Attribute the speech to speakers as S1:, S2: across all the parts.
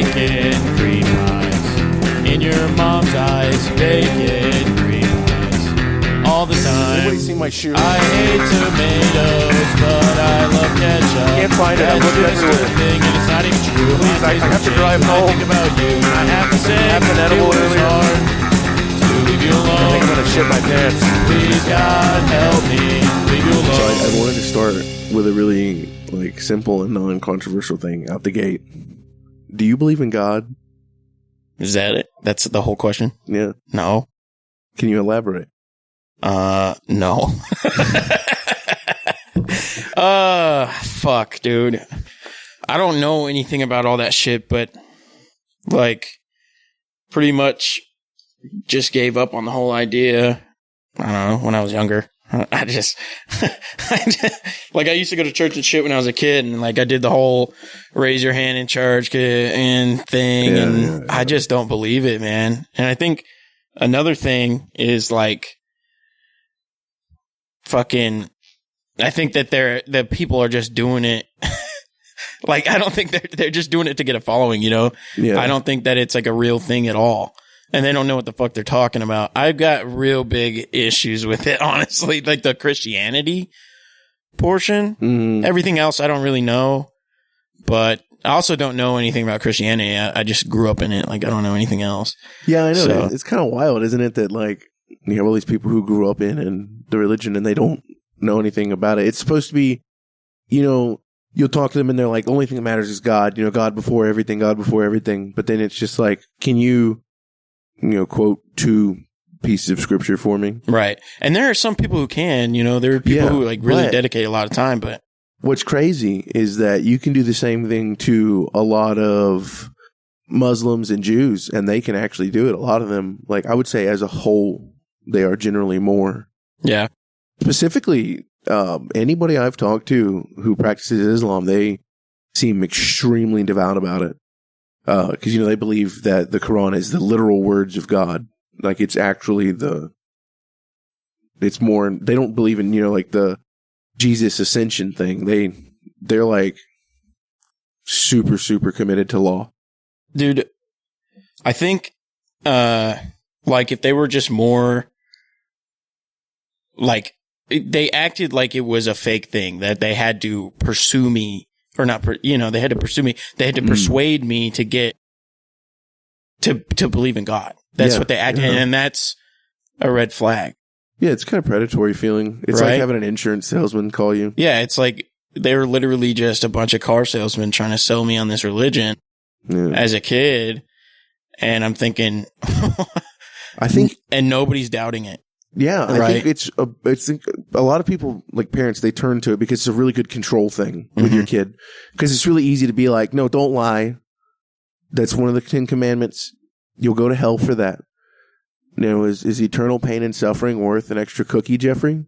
S1: bacon cream pies. In your mom's eyes, bacon cream pies. All the time.
S2: Anybody see my shoe?
S1: I hate tomatoes, but I love ketchup.
S2: Can't find it. I looked everywhere.
S1: Thing, and it's not even true.
S2: Please, I have to drive home.
S1: I think about you, and I have to say,
S2: I have an edible
S1: it was
S2: earlier.
S1: hard to leave you alone.
S2: I think I'm gonna shit my pants.
S1: Please, God, help me. Leave you alone.
S2: So I wanted to start with a really simple and non-controversial thing out the gate. Do you believe in God?
S1: Is that it? That's the whole question?
S2: Yeah.
S1: No.
S2: Can you elaborate?
S1: No. Fuck, dude. I don't know anything about all that shit, but pretty much just gave up on the whole idea. I don't know, when I was younger. I used to go to church and shit when I was a kid, and I did the whole raise your hand in church and thing, yeah. I just don't believe it, man. And I think another thing is I think that the people are just doing it. I don't think they're just doing it to get a following, you know?
S2: Yeah.
S1: I don't think that it's a real thing at all. And they don't know what the fuck they're talking about. I've got real big issues with it, honestly. The Christianity portion.
S2: Mm.
S1: Everything else I don't really know. But I also don't know anything about Christianity. I just grew up in it. I don't know anything else.
S2: Yeah, I know.
S1: So,
S2: it's kind of wild, isn't it? That you have all these people who grew up in the religion and they don't know anything about it. It's supposed to be, you'll talk to them and they're like, the only thing that matters is God. God before everything, God before everything. But then it's just can you quote 2 pieces of scripture for me?
S1: Right. And there are some people who can, there are people who really dedicate a lot of time, but
S2: what's crazy is that you can do the same thing to a lot of Muslims and Jews, and they can actually do it. A lot of them, I would say as a whole, they are generally more.
S1: Yeah.
S2: Specifically, anybody I've talked to who practices Islam, they seem extremely devout about it. Because, they believe that the Quran is the literal words of God. It's actually it's more, they don't believe in, the Jesus ascension thing. They're super, super committed to law.
S1: Dude, I think, if they were just more, they acted like it was a fake thing, that they had to pursue me. Or not, they had to pursue me. They had to persuade me to get to believe in God. That's what they acted, and that's a red flag.
S2: Yeah, it's kind of predatory feeling. It's
S1: right?
S2: like having an insurance salesman call you.
S1: Yeah, it's they were literally just a bunch of car salesmen trying to sell me on this religion as a kid, and I'm thinking,
S2: I think,
S1: and nobody's doubting it.
S2: Yeah, I think it's a lot of people, parents, they turn to it because it's a really good control thing with your kid. Because it's really easy to be like, no, don't lie. That's one of the 10 commandments. You'll go to hell for that. Is eternal pain and suffering worth an extra cookie, Jeffrey?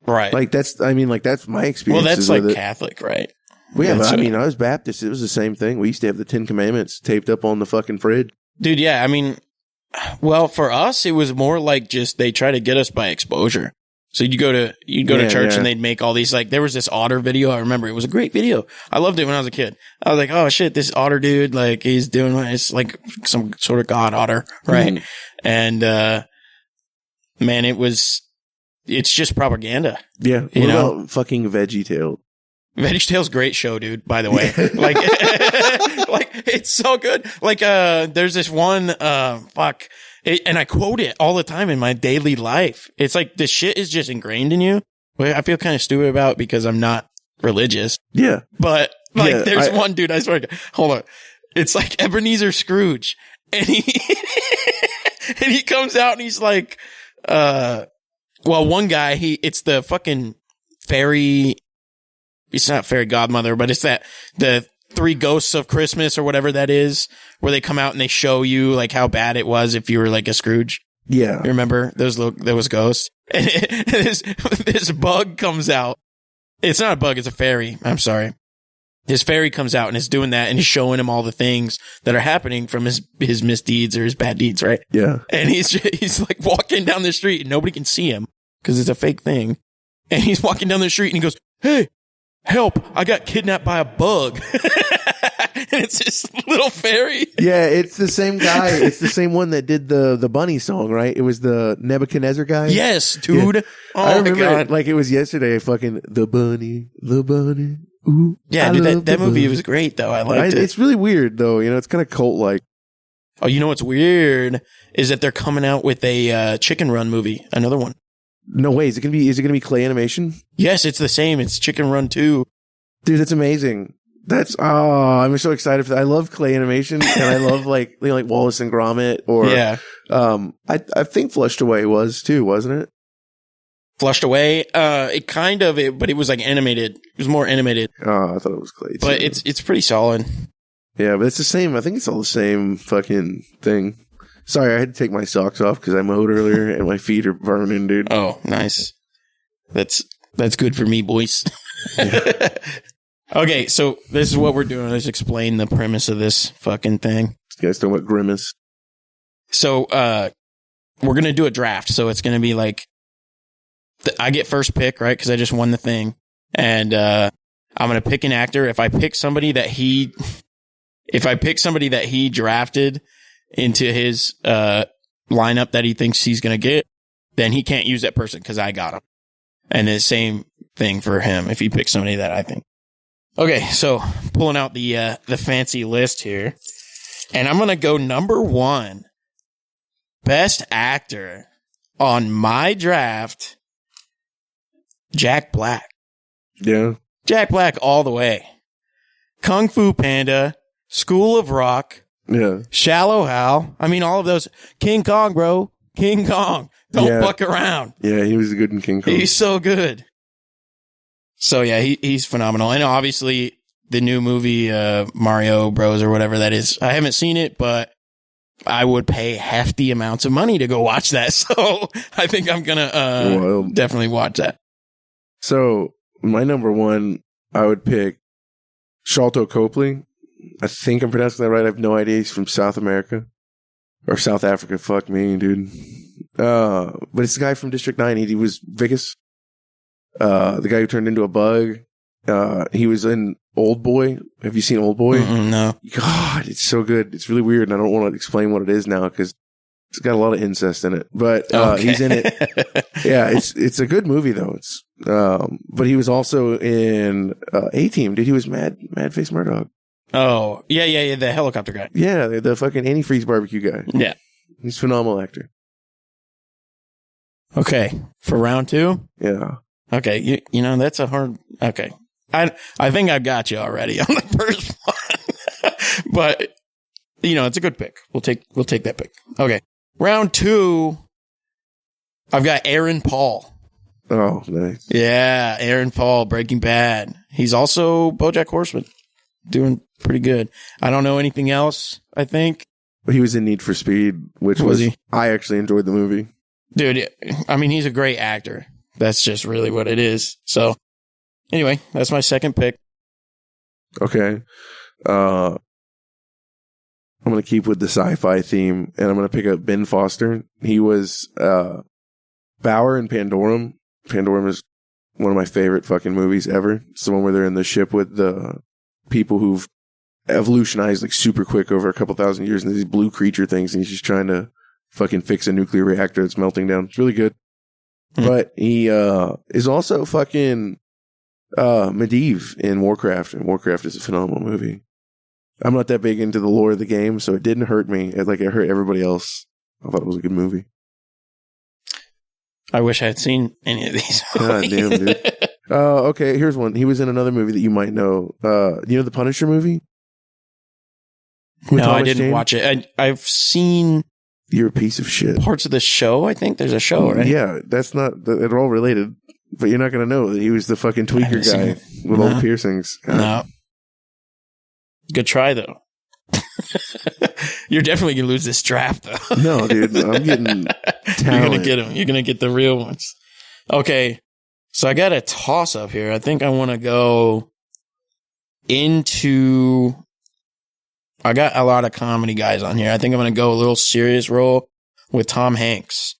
S1: Right.
S2: That's my experience.
S1: Well, that's Catholic, right?
S2: Well, yeah, but I was Baptist. It was the same thing. We used to have the 10 commandments taped up on the fucking fridge.
S1: Dude, yeah, well, for us, it was more just they try to get us by exposure. So you'd go to church and they'd make all these, there was this Otter video. I remember it was a great video. I loved it when I was a kid. I was like, oh shit, this Otter dude, he's doing, it's some sort of god otter, right? Mm. And, man, it's just propaganda.
S2: Yeah. What about fucking VeggieTales?
S1: VeggieTales, great show, dude, by the way. It's so good. There's this one, and I quote it all the time in my daily life. It's the shit is just ingrained in you. Which I feel kind of stupid about because I'm not religious.
S2: Yeah.
S1: But, there's one dude, I swear to God, hold on. It's Ebenezer Scrooge. And he comes out and he's one guy, it's the fucking fairy. It's not fairy godmother, but it's the 3 ghosts of Christmas or whatever that is, where they come out and they show you how bad it was if you were a Scrooge.
S2: Yeah.
S1: You remember those ghosts? And this bug comes out. It's not a bug, it's a fairy. I'm sorry. His fairy comes out and is doing that and he's showing him all the things that are happening from his misdeeds or his bad deeds, right?
S2: Yeah.
S1: And he's walking down the street and nobody can see him because it's a fake thing. And he's walking down the street and he goes, "Hey, help, I got kidnapped by a bug." and it's this little fairy.
S2: Yeah, it's the same guy. It's the same one that did the bunny song, right? It was the Nebuchadnezzar guy.
S1: Yes, dude.
S2: Yeah.
S1: Oh,
S2: I remember
S1: my God.
S2: it like it was yesterday. Fucking the bunny. Ooh,
S1: Yeah, dude, that movie was great, though. I liked it.
S2: It's really weird, though. You know, it's kind of cult-like.
S1: Oh, you know what's weird is that they're coming out with a Chicken Run movie, another one.
S2: No way. Is it gonna be clay animation?
S1: Yes, it's the same. It's Chicken Run 2.
S2: Dude, that's amazing. I'm so excited for that. I love clay animation, and I love like Wallace and Gromit, or I think Flushed Away was too, wasn't it?
S1: Flushed Away, but it was like animated. It was more animated.
S2: Oh, I thought it was clay too.
S1: But it's pretty solid.
S2: Yeah, but it's the same. I think it's all the same fucking thing. Sorry, I had to take my socks off because I mowed earlier and my feet are burning, dude.
S1: Oh, nice. That's good for me, boys. Okay, so this is what we're doing. Let's explain the premise of this fucking thing.
S2: You guys talking about Grimace?
S1: So, we're going to do a draft. So it's going to be like, I get first pick, right? Because I just won the thing. And I'm going to pick an actor. If I pick somebody that he drafted into his lineup that he thinks he's going to get, then he can't use that person because I got him. And the same thing for him if he picks somebody that I think. Okay, so pulling out the fancy list here. And I'm going to go number 1. Best actor on my draft, Jack Black.
S2: Yeah.
S1: Jack Black all the way. Kung Fu Panda, School of Rock,
S2: yeah,
S1: Shallow Hal. I mean, all of those. King Kong, bro. King Kong. Don't fuck around.
S2: Yeah, he was good in King Kong.
S1: He's so good. So, yeah, he's phenomenal. And obviously, the new movie, Mario Bros. Or whatever that is. I haven't seen it, but I would pay hefty amounts of money to go watch that. So, I think I'm going to definitely watch that.
S2: So, my number 1, I would pick Sholto Copley. I think I'm pronouncing that right. I have no idea. He's from South America. Or South Africa. Fuck me, dude. But it's the guy from District 9. He was Vickers. The guy who turned into a bug. He was in Old Boy. Have you seen Old Boy?
S1: No.
S2: God, it's so good. It's really weird, and I don't want to explain what it is now because it's got a lot of incest in it. But he's in it. Yeah, it's a good movie though. It's but he was also in A-Team. Dude, he was Mad Face Murdoch.
S1: Oh, yeah, the helicopter guy.
S2: Yeah, the fucking antifreeze barbecue guy.
S1: Yeah,
S2: he's a phenomenal actor.
S1: Okay, for round 2.
S2: Yeah.
S1: Okay, you know that's a hard. Okay, I think I've got you already on the first one, but you know it's a good pick. We'll take that pick. Okay, round 2. I've got Aaron Paul.
S2: Oh, nice.
S1: Yeah, Aaron Paul, Breaking Bad. He's also BoJack Horseman, doing pretty good. I don't know anything else. I think,
S2: but he was in Need for Speed, which was he? I actually enjoyed the movie.
S1: Dude, I mean, he's a great actor. That's just really what it is. So, anyway, that's my second pick.
S2: Okay. I'm going to keep with the sci-fi theme, and I'm going to pick up Ben Foster. He was Bauer in Pandorum. Pandorum is one of my favorite fucking movies ever. It's the one where they're in the ship with the people who've evolutionized like super quick over a couple thousand years, and these blue creature things, and he's just trying to fucking fix a nuclear reactor that's melting down. It's really good. But he is also fucking Medivh in Warcraft, and Warcraft is a phenomenal movie. I'm not that big into the lore of the game, so it didn't hurt me. It hurt everybody else. I thought it was a good movie.
S1: I wish I had seen any of these.
S2: God damn, dude. Okay, here's one. He was in another movie that you might know. You know the Punisher movie?
S1: No, I didn't watch it. I've seen...
S2: You're a piece of shit.
S1: Parts of the show, I think. There's a show, right?
S2: Yeah, that's not at all related. But you're not going to know that he was the fucking tweaker guy with all the piercings.
S1: No. Good try, though. You're definitely going to lose this draft, though.
S2: No, dude. I'm getting talent.
S1: You're going to get them. You're going to get the real ones. Okay. So I got a toss-up here. I think I want to go into... I got a lot of comedy guys on here. I think I'm going to go a little serious role with Tom Hanks.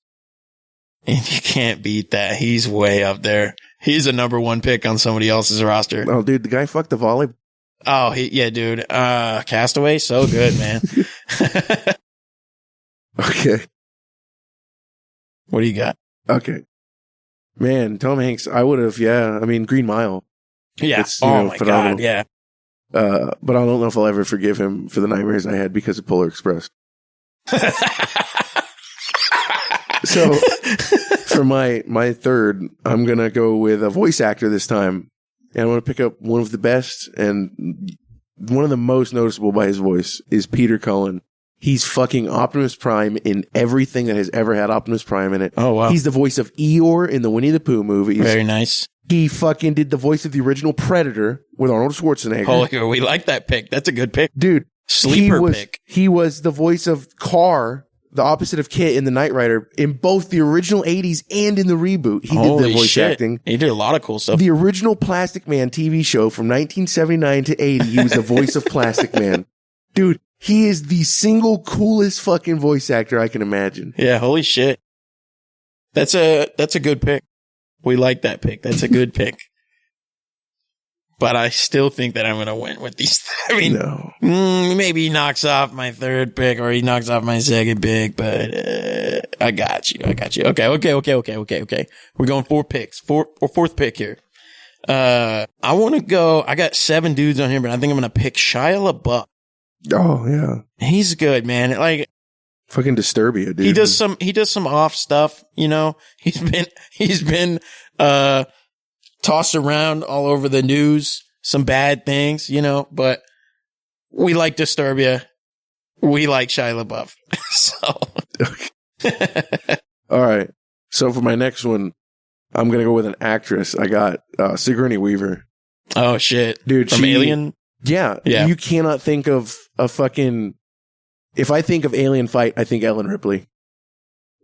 S1: And you can't beat that. He's way up there. He's a number 1 pick on somebody else's roster.
S2: Oh, dude, the guy fucked the volleyball
S1: Oh, yeah, dude. Castaway, so good, man.
S2: Okay.
S1: What do you got?
S2: Okay. Man, Tom Hanks, I would have, I mean, Green Mile.
S1: Yeah.
S2: It's,
S1: my
S2: phenomenal.
S1: God, yeah.
S2: But I don't know if I'll ever forgive him for the nightmares I had because of Polar Express. So, for my third, I'm going to go with a voice actor this time. And I want to pick up one of the best and one of the most noticeable by his voice is Peter Cullen. He's fucking Optimus Prime in everything that has ever had Optimus Prime in it.
S1: Oh, wow.
S2: He's the voice of Eeyore in the Winnie the Pooh movies.
S1: Very nice.
S2: He fucking did the voice of the original Predator with Arnold Schwarzenegger.
S1: Oh, we like that pick. That's a good pick.
S2: Dude.
S1: Sleeper pick.
S2: He was the voice of Carr, the opposite of Kit in The Knight Rider, in both the original 80s and in the reboot. He did the voice acting.
S1: He did a lot of cool stuff.
S2: The original Plastic Man TV show from 1979 to 80, he was the voice of Plastic Man. Dude, he is the single coolest fucking voice actor I can imagine.
S1: Yeah, holy shit. That's a good pick. We like that pick. That's a good pick. But I still think that I'm going to win with these. I mean,
S2: no.
S1: Maybe he knocks off my third pick or he knocks off my second pick, but I got you. Okay. We're going 4 picks. Fourth pick here. I want to go. I got 7 dudes on here, but I think I'm going to pick Shia LaBeouf.
S2: Oh, yeah.
S1: He's good, man. Like,
S2: fucking Disturbia, dude.
S1: He does some off stuff, you know. He's been tossed around all over the news, some bad things, you know, but we like Disturbia. We like Shia LaBeouf. So
S2: all right. So for my next one, I'm going to go with an actress. I got Sigourney Weaver.
S1: Oh shit.
S2: Dude,
S1: from Alien?
S2: Yeah. You cannot think of a fucking, if I think of Alien Fight, I think Ellen Ripley.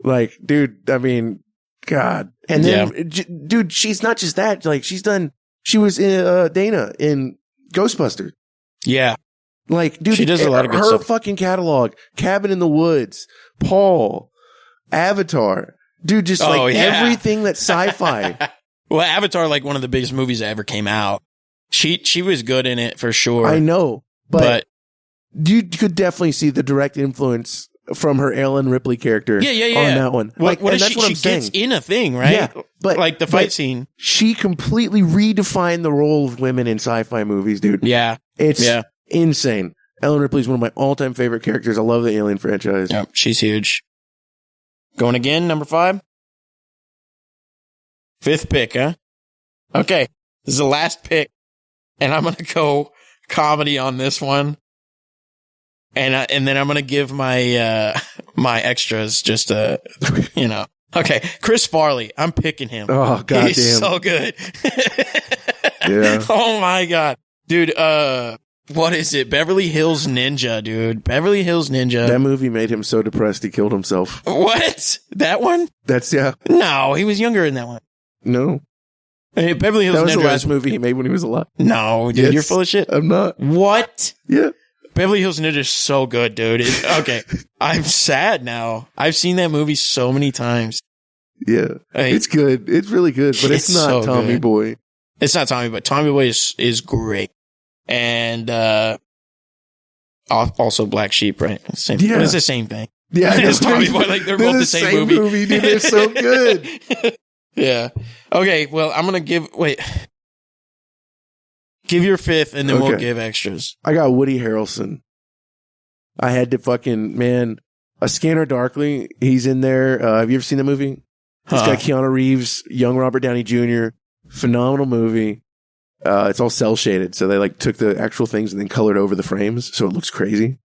S2: Like, dude, I mean, God. And then, dude, she's not just that. Like, she was in Dana in Ghostbusters.
S1: Yeah.
S2: Like, dude,
S1: she does a lot of good
S2: her
S1: stuff.
S2: Fucking catalog, Cabin in the Woods, Paul, Avatar. Dude, just everything that's sci-fi.
S1: Well, Avatar, like one of the biggest movies that ever came out. She was good in it for sure.
S2: I know, but you could definitely see the direct influence from her Ellen Ripley character on that one.
S1: Like, what she gets in a thing, right?
S2: Yeah, but
S1: like the fight scene.
S2: She completely redefined the role of women in sci-fi movies, dude.
S1: Yeah.
S2: It's insane. Ellen Ripley is one of my all-time favorite characters. I love the Alien franchise.
S1: Yep, she's huge. Going again, number 5? 5th pick, huh? Okay, this is the last pick, and I'm going to go comedy on this one. And then I'm going to give my my extras just you know. Okay, Chris Farley. I'm picking him.
S2: Oh, goddamn.
S1: He's so good.
S2: Yeah.
S1: Oh, my God. Dude, what is it? Beverly Hills Ninja, dude. Beverly Hills Ninja.
S2: That movie made him so depressed he killed himself.
S1: What? That one?
S2: That's,
S1: No, he was younger in that one.
S2: No.
S1: Hey, Beverly Hills Ninja.
S2: That was the last movie he made when he was alive.
S1: No, dude, you're full of shit.
S2: I'm not.
S1: What?
S2: Yeah.
S1: Beverly Hills Ninja is so good, dude. Okay. I'm sad now. I've seen that movie so many times.
S2: Yeah. It's good. It's really good, but it's not so Tommy good. Boy.
S1: It's not Tommy, but Tommy Boy is great. And also Black Sheep, right? Same, yeah. It's the same thing.
S2: Yeah.
S1: It's Tommy Boy. Like, they're both the same movie.
S2: Dude, they're so good.
S1: Yeah. Okay, well, I'm going to give your 5th, and then we'll give extras.
S2: I got Woody Harrelson. I had to fucking, A Scanner Darkly. He's in there. Have you ever seen that movie? It's got Keanu Reeves, young Robert Downey Jr. Phenomenal movie. It's all cell shaded, so they took the actual things and then colored over the frames, so it looks crazy.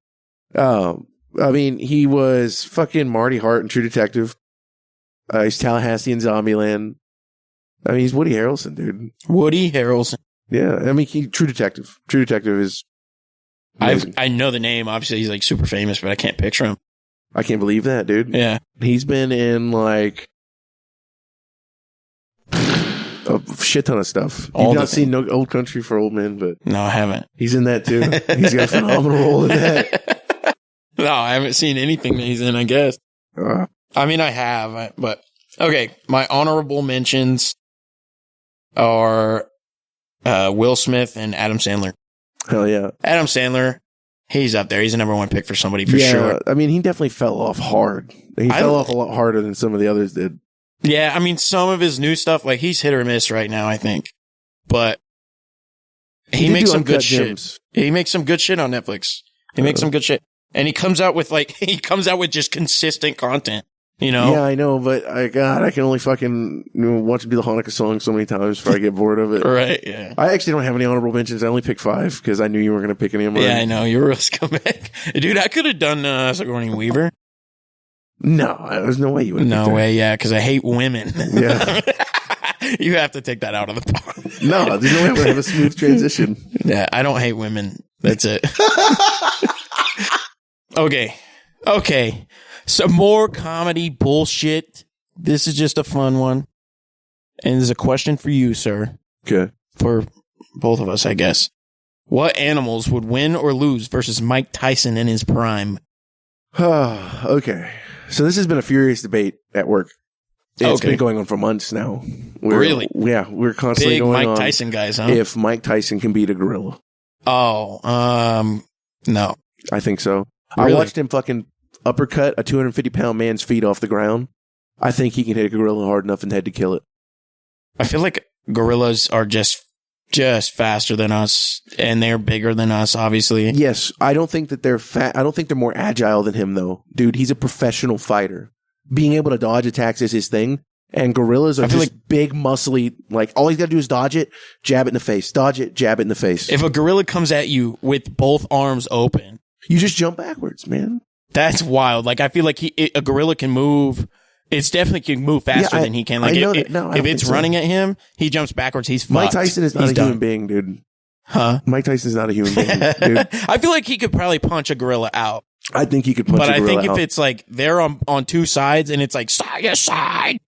S2: I mean, he was fucking Marty Hart in True Detective. He's Tallahassee in Zombieland. I mean, he's Woody Harrelson, dude.
S1: Woody Harrelson.
S2: Yeah, I mean, True Detective. True Detective is amazing.
S1: I know the name. Obviously, he's super famous, but I can't picture him.
S2: I can't believe that, dude.
S1: Yeah,
S2: he's been in a shit ton of stuff. You've not seen No Old Country for Old Men, but
S1: no, I haven't.
S2: He's in that too. He's got a phenomenal role in that.
S1: No, I haven't seen anything that he's in. I guess. I mean, I have, but okay. My honorable mentions are Will Smith and Adam Sandler.
S2: Hell yeah.
S1: Adam Sandler, he's up there. He's the number one pick for somebody for sure.
S2: I mean, he definitely fell off hard. He fell off a lot harder than some of the others did.
S1: Yeah, I mean, some of his new stuff, like, he's hit or miss right now, I think. But he makes some good shit. He makes some good shit on Netflix. He makes some good shit. And he comes out with just consistent content, you know?
S2: Yeah, I know, but I can only fucking watch him do the Hanukkah song so many times before I get bored of it.
S1: Right, yeah.
S2: I actually don't have any honorable mentions. I only picked 5 because I knew you weren't going to pick any of them.
S1: Yeah, I know. You're a real scumbag. Dude, I could have done Sigourney Weaver.
S2: No, there's no way you would.
S1: No way, yeah, because I hate women.
S2: Yeah.
S1: You have to take that out of the pot.
S2: No, there's no way we're going to have a smooth transition.
S1: Yeah, I don't hate women. That's it. Okay. Some more comedy bullshit. This is just a fun one. And there's a question for you, sir.
S2: Okay.
S1: For both of us, I guess. What animals would win or lose versus Mike Tyson in his prime?
S2: Okay. So this has been a furious debate at work. It's been going on for months now.
S1: Really?
S2: Yeah, we're constantly
S1: Big
S2: going
S1: Mike
S2: on
S1: Tyson guys, huh?
S2: if Mike Tyson can beat a gorilla.
S1: Oh, no.
S2: I think so.
S1: Really?
S2: I watched him fucking uppercut a 250-pound man's feet off the ground. I think he can hit a gorilla hard enough in the head to kill it.
S1: I feel like gorillas are just faster than us, and they're bigger than us, obviously.
S2: Yes, I don't think that they're fat. I don't think they're more agile than him, though. Dude, he's a professional fighter. Being able to dodge attacks is his thing. And gorillas are just like big, muscly, like all he's got to do is dodge it, jab it in the face, dodge it, jab it in the face.
S1: If a gorilla comes at you with both arms open,
S2: you just jump backwards, man.
S1: That's wild. Like, I feel like a gorilla can move. It's definitely can move faster than he can. Like, if it's running at him, he jumps backwards. He's fucked.
S2: Mike Tyson is not a human being, dude.
S1: Huh?
S2: Mike Tyson is not a human being, dude.
S1: I feel like he could probably punch a gorilla out.
S2: I think he could punch a gorilla out.
S1: But I think if it's like they're on two sides and it's like side,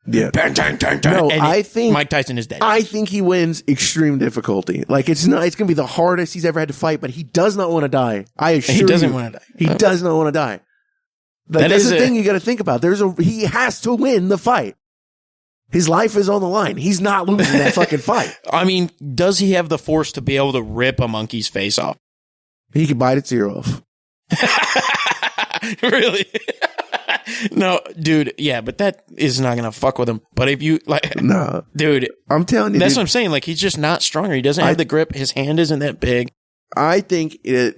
S2: yeah.
S1: No, I think Mike Tyson is dead.
S2: I think he wins extreme difficulty. Like it's going to be the hardest he's ever had to fight, but he does not want to die. I assure you.
S1: He doesn't want to die.
S2: He does not want to die. That's the thing you got to think about. He has to win the fight. His life is on the line. He's not losing that fucking fight.
S1: I mean, does he have the force to be able to rip a monkey's face off?
S2: He can bite its ear off.
S1: Really? No, dude. Yeah, but that is not gonna fuck with him. But if you
S2: no,
S1: dude,
S2: I'm telling you,
S1: that's what I'm saying. Like he's just not stronger. He doesn't have the grip. His hand isn't that big.
S2: I think he's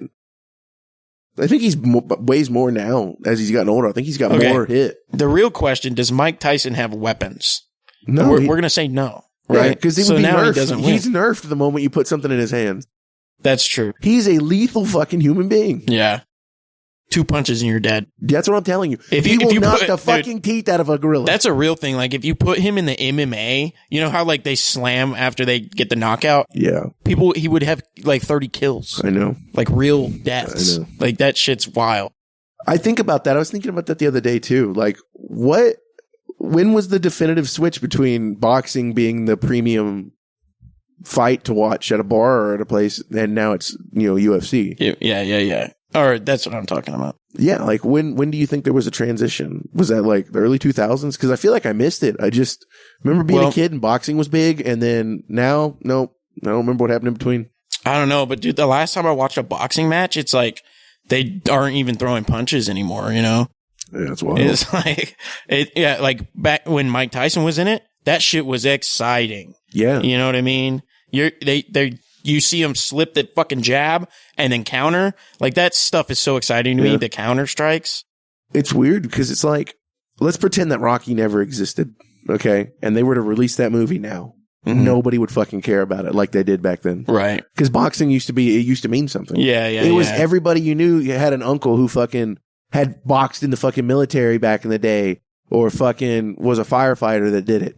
S2: weighs more now as he's gotten older. I think he's got more hit.
S1: The real question: does Mike Tyson have weapons?
S2: No,
S1: we're gonna say no, right?
S2: Because
S1: so now
S2: nerfed.
S1: He doesn't win.
S2: He's nerfed the moment you put something in his hands.
S1: That's true.
S2: He's a lethal fucking human being.
S1: Yeah. 2 punches and you're dead.
S2: That's what I'm telling you. He will knock the fucking teeth out of a gorilla.
S1: That's a real thing. Like if you put him in the MMA, you know how like they slam after they get the knockout?
S2: Yeah.
S1: He would have like 30 kills.
S2: I know.
S1: Like real deaths. I know. Like that shit's wild.
S2: I think about that. I was thinking about that the other day too. Like when was the definitive switch between boxing being the premium fight to watch at a bar or at a place, and now it's, UFC?
S1: Yeah. Or that's what I'm talking about.
S2: Yeah, like when do you think there was a transition? Was that like the early 2000s? Because I feel like I missed it. I just remember being a kid and boxing was big, and then now, nope, I don't remember what happened in between.
S1: I don't know, but dude, the last time I watched a boxing match, it's like they aren't even throwing punches anymore, Yeah,
S2: that's wild.
S1: It's like like back when Mike Tyson was in it, that shit was exciting.
S2: Yeah,
S1: you know what I mean? You see him slip that fucking jab and then counter. Like, that stuff is so exciting to me, the counter strikes.
S2: It's weird because it's like, let's pretend that Rocky never existed, okay? And they were to release that movie now. Mm-hmm. Nobody would fucking care about it like they did back then.
S1: Right.
S2: Because boxing used to mean something.
S1: Yeah.
S2: It was everybody you knew. You had an uncle who fucking had boxed in the fucking military back in the day, or fucking was a firefighter that did it,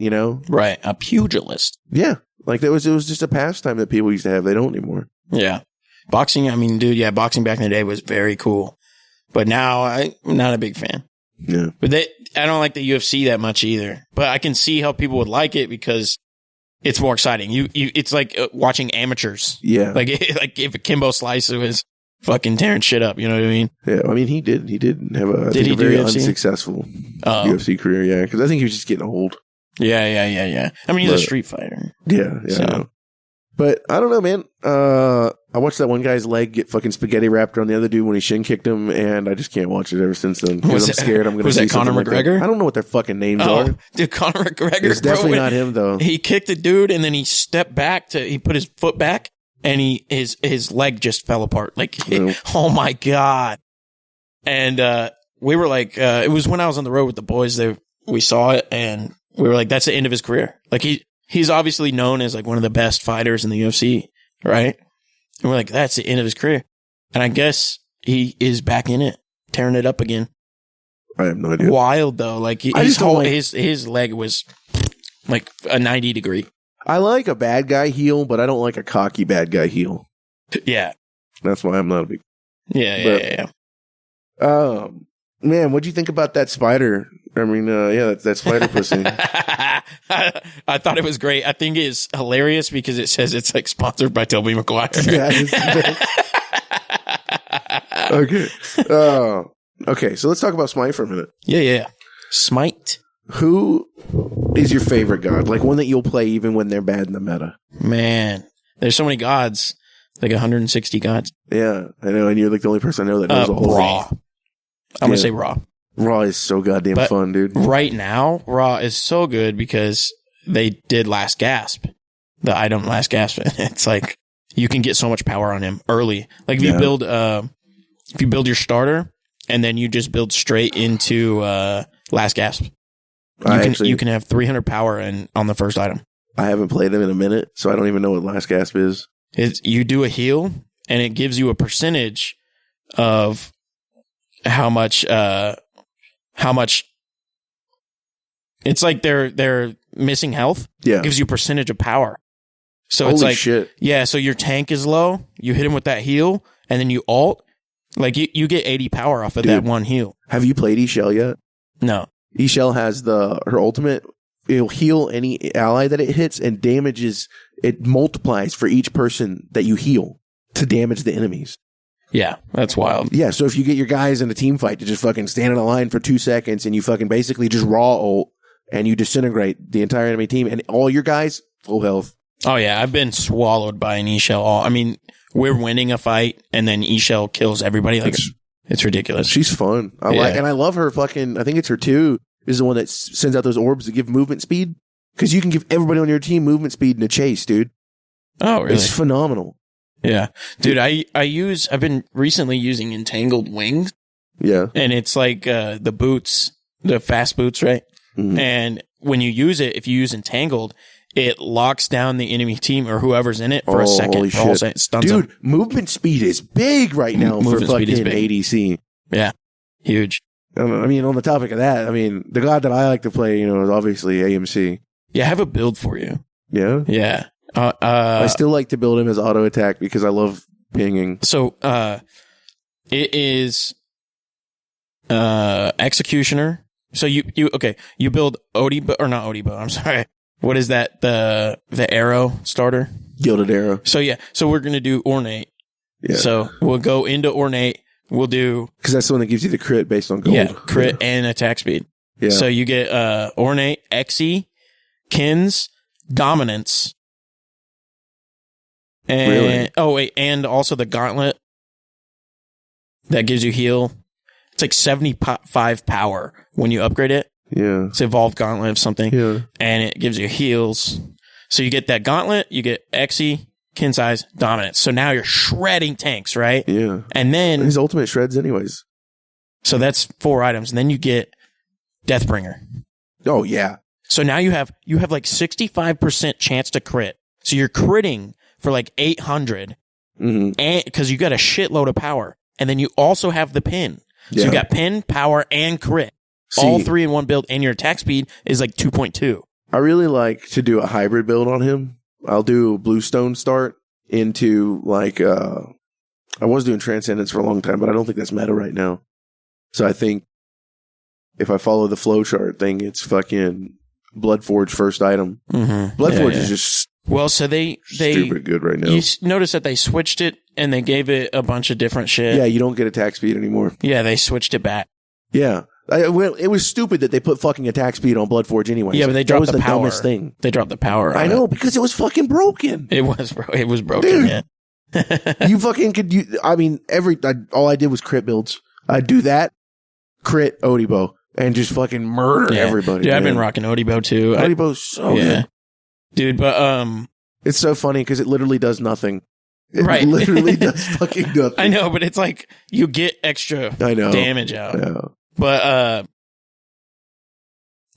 S1: Right. A pugilist.
S2: Yeah. Like it was just a pastime that people used to have. They don't anymore.
S1: Yeah. Boxing, I mean, dude, boxing back in the day was very cool. But now I'm not a big fan.
S2: Yeah.
S1: But I don't like the UFC that much either. But I can see how people would like it because it's more exciting. It's like watching amateurs.
S2: Yeah.
S1: Like if Kimbo Slice was fucking tearing shit up, you know what I mean?
S2: Yeah. I mean, he did have a very unsuccessful UFC career. Yeah. Because I think he was just getting old.
S1: Yeah. I mean, he's a street fighter.
S2: Yeah. So. I know. But I don't know, man. I watched that one guy's leg get fucking spaghetti wrapped around the other dude when he shin kicked him, and I just can't watch it ever since then. Because I'm scared I'm going to see something. Was that Conor McGregor? Like I don't know what their fucking names are.
S1: Dude, Conor McGregor.
S2: It's definitely not him, though.
S1: He kicked the dude, and then he stepped back he put his foot back, and his leg just fell apart. Like, oh my God. And we were like, it was when I was on the road with the boys, we saw it, and we were like, that's the end of his career. Like, he's obviously known as like one of the best fighters in the UFC, right? And we're like, that's the end of his career. And I guess he is back in it, tearing it up again.
S2: I have no idea.
S1: Wild, though. Like, his leg was like a 90 degree.
S2: I like a bad guy heel, but I don't like a cocky bad guy heel.
S1: Yeah.
S2: That's why I'm not a big...
S1: Yeah.
S2: Man, what'd you think about that spider? I mean, that spider pussy.
S1: I thought it was great. I think it's hilarious because it says it's like sponsored by Tobey Maguire.
S2: Okay. Okay, so let's talk about SMITE for a minute.
S1: Yeah. SMITE.
S2: Who is your favorite god? Like one that you'll play even when they're bad in the meta?
S1: Man, there's so many gods. Like 160 gods.
S2: Yeah, I know, and you're like the only person I know that knows all
S1: Raw.
S2: of them.
S1: I'm going to say Raw.
S2: Raw is so goddamn fun, dude.
S1: Right now, Raw is so good because they did Last Gasp. The item Last Gasp. It's like you can get so much power on him early. Like if you build your starter and then you just build straight into Last Gasp. You can have 300 power on the first item.
S2: I haven't played them in a minute, so I don't even know what Last Gasp is.
S1: You do a heal and it gives you a percentage of how much it's like they're missing health.
S2: Yeah.
S1: It gives you a percentage of power. So
S2: Holy
S1: it's like
S2: shit.
S1: Yeah, so your tank is low, you hit him with that heal, and then you ult. Like you get 80 power off of that one heal.
S2: Have you played Ishel yet?
S1: No.
S2: Ishel has her ultimate. It'll heal any ally that it hits and it multiplies for each person that you heal to damage the enemies.
S1: Yeah, that's wild.
S2: Yeah, so if you get your guys in a team fight to just fucking stand in a line for 2 seconds and you fucking basically just raw ult and you disintegrate the entire enemy team and all your guys, full health.
S1: Oh yeah, I've been swallowed by an Ishel. I mean, we're winning a fight and then Ishel kills everybody. Like it's ridiculous.
S2: She's fun. I love her fucking, I think it's her 2 is the one that sends out those orbs that give movement speed. Because you can give everybody on your team movement speed in a chase, dude.
S1: Oh, really?
S2: It's phenomenal.
S1: Yeah. Dude, I've been recently using Entangled Wings.
S2: Yeah.
S1: And it's like the boots, the fast boots, right? Mm-hmm. And when you use it, if you use Entangled, it locks down the enemy team or whoever's in it for a second.
S2: Holy shit. Dude, movement speed is big right now for fucking ADC.
S1: Yeah. Huge.
S2: I mean, on the topic of that, I mean, the god that I like to play, is obviously AMC.
S1: Yeah, I have a build for you.
S2: Yeah?
S1: Yeah.
S2: I still like to build him as auto attack because I love pinging.
S1: So, it is Executioner. So you build Odibo, or not Odibo, I'm sorry. What is that? The arrow starter?
S2: Gilded Arrow.
S1: So yeah, we're going to do Ornate. Yeah. So we'll go into Ornate. We'll do...
S2: Because that's the one that gives you the crit based on gold.
S1: Yeah, crit and attack speed. Yeah. So you get Ornate, Exy, Kins, Dominance. And, really? Oh, wait, and also the Gauntlet that gives you heal. It's like 75 power when you upgrade it.
S2: Yeah.
S1: It's Evolved Gauntlet of something.
S2: Yeah.
S1: And it gives you heals. So you get that Gauntlet, you get Exy, Kin Size, Dominance. So now you're shredding tanks, right?
S2: Yeah.
S1: And then...
S2: his ultimate shreds anyways.
S1: So that's 4 items. And then you get Deathbringer.
S2: Oh, yeah.
S1: So now you have like 65% chance to crit. So you're critting for like 800.
S2: Mm-hmm.
S1: And because you got a shitload of power. And then you also have the pin. So you got pin, power, and crit. All 3 in one build. And your attack speed is like 2.2.
S2: I really like to do a hybrid build on him. I'll do Bluestone start into like, I was doing Transcendence for a long time, but I don't think that's meta right now. So I think if I follow the flowchart thing, it's fucking Bloodforge first item.
S1: Mm-hmm.
S2: Bloodforge is just
S1: so they
S2: stupid good right now.
S1: You notice that they switched it and they gave it a bunch of different shit.
S2: Yeah, you don't get attack speed anymore.
S1: Yeah, they switched it back.
S2: Yeah. It was stupid that they put fucking attack speed on Bloodforge anyway.
S1: Yeah, but they dropped
S2: the
S1: power.
S2: Dumbest thing.
S1: They dropped the power.
S2: I know, because it was fucking broken.
S1: It was broken.
S2: Dude,
S1: yeah.
S2: You fucking could. I mean, all I did was crit builds. I'd do that, crit Odibo, and just fucking murder everybody.
S1: Dude, I've been rocking Odibo too.
S2: Odibo's so good,
S1: dude. But
S2: it's so funny because it literally does nothing. It
S1: right,
S2: literally does fucking nothing.
S1: I know, but it's like you get extra damage out. Yeah. But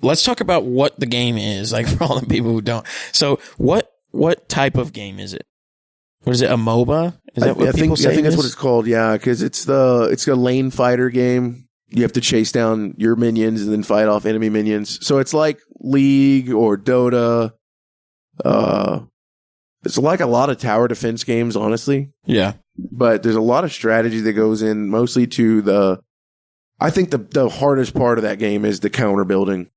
S1: let's talk about what the game is, like for all the people who don't. So what type of game is it? What is it? A MOBA? Is that what people say?
S2: I think that's what it's called. Yeah, because it's a lane fighter game. You have to chase down your minions and then fight off enemy minions. So it's like League or Dota. It's like a lot of tower defense games, honestly.
S1: Yeah,
S2: but there's a lot of strategy that goes in, mostly to I think the hardest part of that game is the counter building.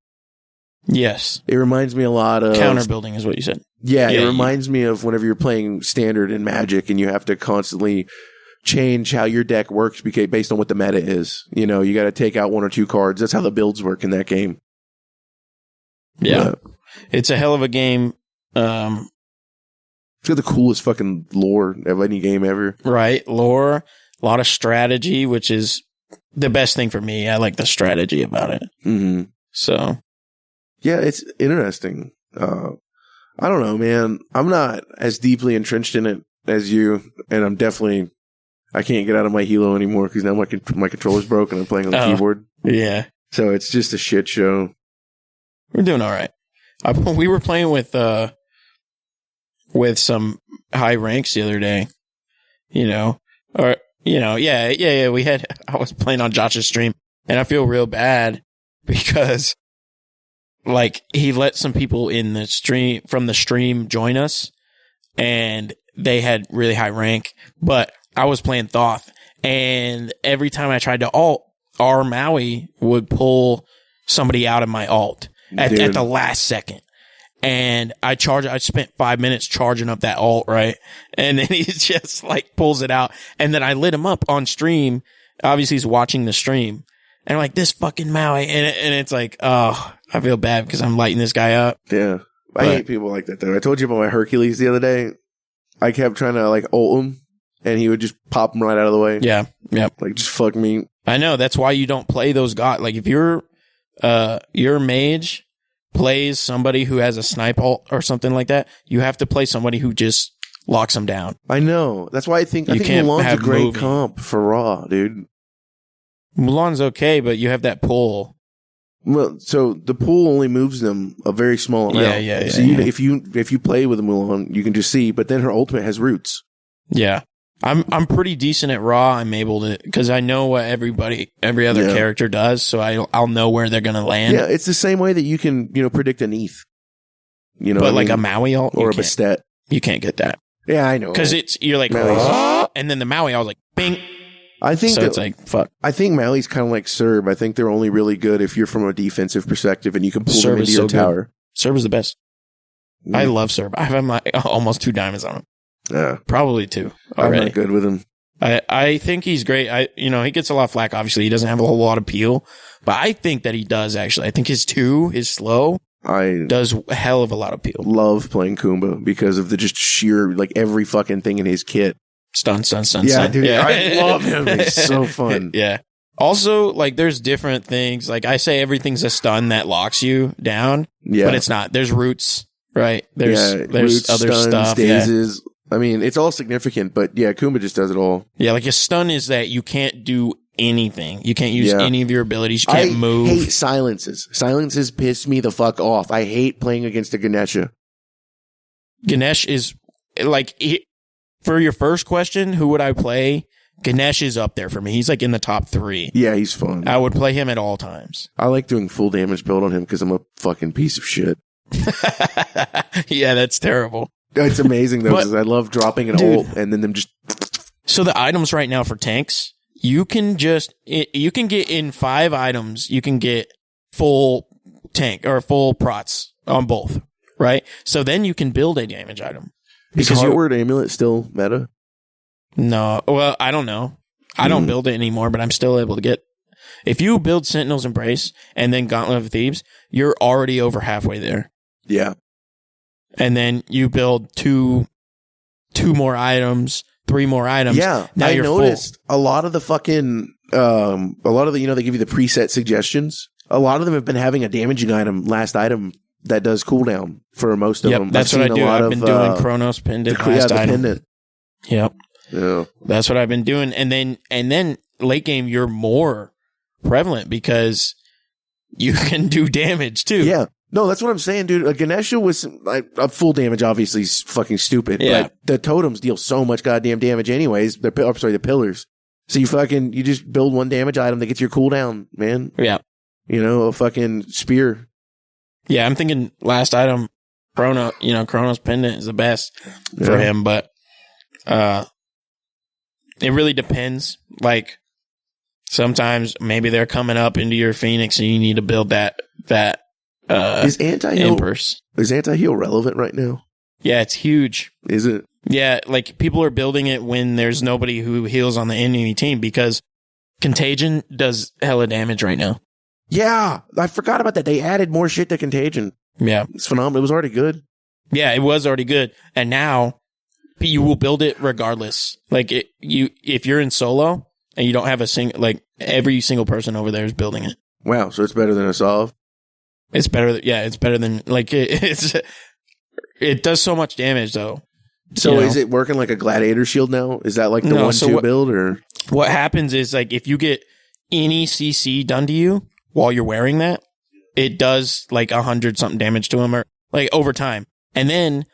S1: Yes.
S2: It reminds me a lot of...
S1: Counter building is what you said.
S2: Yeah, it reminds me of whenever you're playing Standard in Magic and you have to constantly change how your deck works based on what the meta is. You know, you got to take out one or two cards. That's how the builds work in that game.
S1: Yeah. It's a hell of a game.
S2: It's got the coolest fucking lore of any game ever.
S1: Right. Lore, a lot of strategy, which is the best thing for me. I like the strategy about it.
S2: Mm-hmm.
S1: So...
S2: yeah, it's interesting. I don't know, man. I'm not as deeply entrenched in it as you, and I can't get out of my Hilo anymore because now my controller's broken. I'm playing on the keyboard.
S1: Yeah.
S2: So it's just a shit show.
S1: We're doing all right. We were playing with some high ranks the other day, yeah. I was playing on Josh's stream, and I feel real bad because, like, he let some people in the stream from the stream join us, and they had really high rank, but I was playing Thoth, and every time I tried to ult, our Maui would pull somebody out of my ult at the last second. And I spent 5 minutes charging up that ult, right? And then he just like pulls it out. And then I lit him up on stream. Obviously he's watching the stream. And I'm like, this fucking Maui. And it's like, oh, I feel bad because I'm lighting this guy up.
S2: Yeah. I hate people like that though. I told you about my Hercules the other day. I kept trying to like ult him and he would just pop him right out of the way.
S1: Yeah. Yep.
S2: Like just fuck me.
S1: I know. That's why you don't play those gods. Like if your mage plays somebody who has a snipe ult or something like that, you have to play somebody who just locks them down.
S2: I know. That's why I think Mulan's a great comp for Raw, dude.
S1: Mulan's okay, but you have that pull.
S2: Well, so the pool only moves them a very small amount.
S1: Yeah.
S2: So if you play with a Mulan, you can just see. But then her ultimate has roots.
S1: Yeah, I'm pretty decent at Raw. I'm able to because I know what every other character does, so I'll know where they're gonna land.
S2: Yeah, it's the same way that you can predict an ETH.
S1: But like a Maui ult
S2: or a Bastet,
S1: you can't get that.
S2: Yeah, I know.
S1: Because you're like, and then the Maui, I was like, bing.
S2: I think
S1: it's like fuck.
S2: I think Maui's kind of like Serb. I think they're only really good if you're from a defensive perspective and you can pull them into your tower.
S1: Serb is the best. Yeah. I love Serb. I have like almost 2 diamonds on him.
S2: Yeah,
S1: probably 2.
S2: Already. I'm not good with him.
S1: I think he's great. He gets a lot of flack. Obviously, he doesn't have a whole lot of peel, but I think that he does actually. I think his 2 is slow. Does a hell of a lot of peel.
S2: Love playing Kumba because of the just sheer like every fucking thing in his kit.
S1: Stun.
S2: Yeah, dude. Yeah. I love him. He's so fun.
S1: Yeah. Also, like, there's different things. Like, I say everything's a stun that locks you down. Yeah. But it's not. There's roots, right? There's
S2: roots,
S1: other
S2: stuns,
S1: stuff.
S2: Dazes. Yeah. I mean, it's all significant, but yeah, Kumba just does it all.
S1: Yeah, like a stun is that you can't do anything. You can't use any of your abilities. You can't move.
S2: I hate silences. Silences piss me the fuck off. I hate playing against a Ganesha.
S1: Ganesh is, like... For your first question, who would I play? Ganesh is up there for me. He's like in the top 3.
S2: Yeah, he's fun.
S1: I would play him at all times.
S2: I like doing full damage build on him because I'm a fucking piece of shit.
S1: Yeah, that's terrible.
S2: It's amazing though because I love dropping an ult and then them just...
S1: So the items right now for tanks, you can get in 5 items, you can get full tank or full prots on both, right? So then you can build a damage item.
S2: Is Heartward Amulet still meta?
S1: No. Well, I don't know. I don't build it anymore, but I'm still able to get... If you build Sentinel's Embrace and then Gauntlet of Thebes, you're already over halfway there.
S2: Yeah.
S1: And then you build two more items, 3 more items.
S2: Yeah,
S1: now
S2: I
S1: you're
S2: noticed
S1: full.
S2: a lot of the fucking, a lot of the, they give you the preset suggestions. A lot of them have been having a damaging last item that does cooldown for most of them.
S1: That's what I do. I've been doing Chronos Pendant, last item. Pendant. Yep.
S2: Yeah.
S1: That's what I've been doing. And then late game, you're more prevalent because you can do damage too.
S2: Yeah. No, that's what I'm saying, dude. A Ganesha was like a full damage, obviously, is fucking stupid.
S1: Yeah.
S2: But the totems deal so much goddamn damage, anyways. The pillars. So you just build one damage item that gets your cooldown, man.
S1: Yeah.
S2: A fucking spear.
S1: Yeah, I'm thinking last item, Chronos Pendant is the best for him, but it really depends. Like sometimes maybe they're coming up into your Phoenix and you need to build that
S2: is anti-heal
S1: Empress.
S2: Is anti-heal relevant right now?
S1: Yeah, it's huge.
S2: Is it?
S1: Yeah, like people are building it when there's nobody who heals on the enemy team because Contagion does hella damage right now.
S2: Yeah, I forgot about that. They added more shit to Contagion.
S1: Yeah.
S2: It's phenomenal. It was already good.
S1: Yeah, it was already good. And now you will build it regardless. Like if you're in solo and you don't have every single person over there is building it.
S2: Wow, so it's better than a solve?
S1: It's better. Yeah, it's better than it does so much damage though.
S2: So is it working like a gladiator shield now? Is that like the 1-2 build or?
S1: What happens is like if you get any CC done to you while you're wearing that, it does like 100 something damage to them or like over time. And then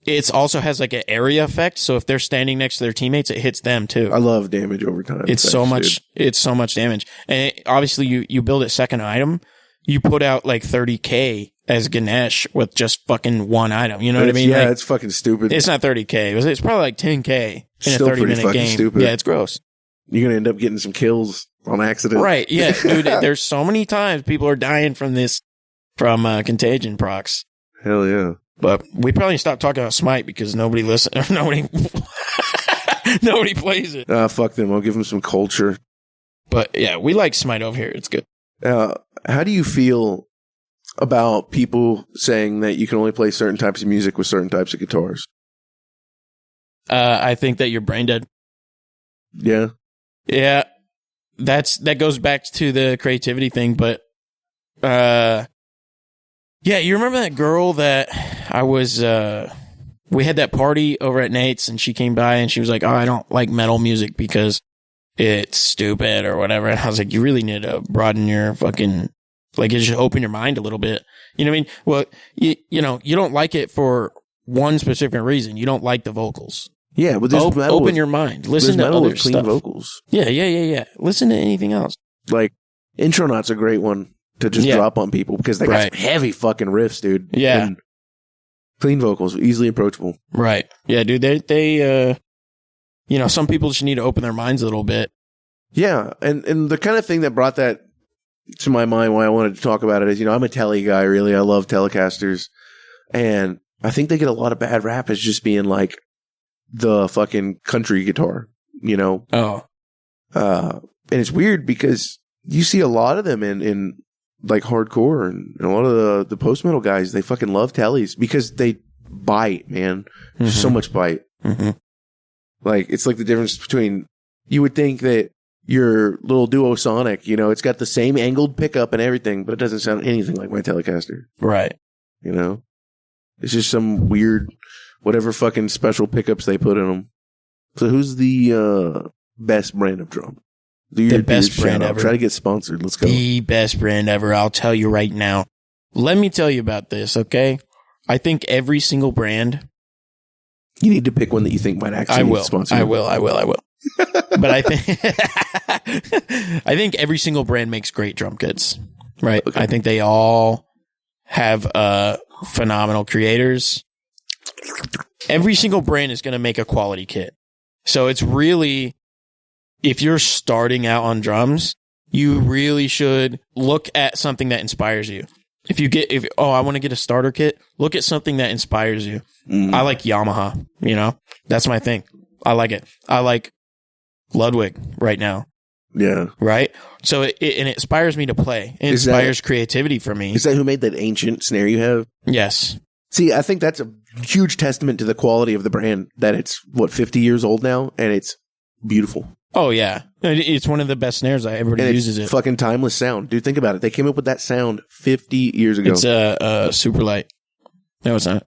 S1: it also has like an area effect. So if they're standing next to their teammates, it hits them too.
S2: I love damage over time.
S1: It's so much damage. And obviously you build it second item. You put out like 30K as Ganesh with just fucking one item. You know what I mean?
S2: Yeah,
S1: like,
S2: it's fucking stupid.
S1: It's not 30K. It's probably like 10K in
S2: still
S1: a 30-minute game.
S2: Stupid.
S1: Yeah, it's gross.
S2: You're going to end up getting some kills on accident.
S1: Right. Yeah, dude. There's so many times people are dying from Contagion procs.
S2: Hell yeah.
S1: But we probably stopped talking about Smite because nobody listens. Nobody plays it.
S2: Fuck them. I'll give them some culture.
S1: But yeah, we like Smite over here. It's good.
S2: How do you feel about people saying that you can only play certain types of music with certain types of guitars?
S1: I think that you're brain dead.
S2: Yeah.
S1: Yeah. That goes back to the creativity thing, but yeah, you remember that girl that I was we had that party over at Nate's and she came by and she was like, "Oh, I don't like metal music because it's stupid or whatever." And I was like, you really need to broaden your fucking, like, you should open your mind a little bit. You know what I mean? Well, you don't like it for one specific reason. You don't like the vocals.
S2: Yeah, but there's metal
S1: open your mind. Listen to other
S2: clean
S1: stuff.
S2: Vocals.
S1: Yeah. Listen to anything else.
S2: Like, Intronaut's a great one to just drop on people because they got some heavy fucking riffs, dude.
S1: Yeah.
S2: And clean vocals, easily approachable.
S1: Right. Yeah, dude. They some people just need to open their minds a little bit.
S2: Yeah, and the kind of thing that brought that to my mind why I wanted to talk about it is, I'm a tele guy, really. I love Telecasters. And I think they get a lot of bad rap as just being like the fucking country guitar,
S1: Oh.
S2: And it's weird because you see a lot of them in like hardcore and a lot of the post-metal guys, they fucking love teles because they bite, man. Mm-hmm. So much bite.
S1: Mm-hmm.
S2: Like, it's like the difference between, you would think that your little Duo Sonic, it's got the same angled pickup and everything, but it doesn't sound anything like my Telecaster.
S1: Right.
S2: It's just some weird, whatever fucking special pickups they put in them. So who's the best brand of drum?
S1: The best brand ever.
S2: Try to get sponsored. Let's go.
S1: The best brand ever. I'll tell you right now. Let me tell you about this, okay? I think every single brand.
S2: You need to pick one that you think might actually sponsor you.
S1: I will. But I think every single brand makes great drum kits, right? Okay. I think they all have phenomenal creators. Every single brand is going to make a quality kit. So it's really, if you're starting out on drums, you really should look at something that inspires you. I want to get a starter kit, look at something that inspires you. Mm. I like Yamaha, that's my thing. I like it. I like Ludwig right now.
S2: Yeah.
S1: Right? So it inspires me to play. It inspires creativity for me.
S2: Is that who made that ancient snare you have?
S1: Yes.
S2: See, I think that's a huge testament to the quality of the brand that it's 50 years old now, and it's beautiful.
S1: Oh yeah, it's one of the best snares. Everybody uses it.
S2: Fucking timeless sound, dude. Think about it. They came up with that sound 50 years ago.
S1: It's a super light. No, it's not.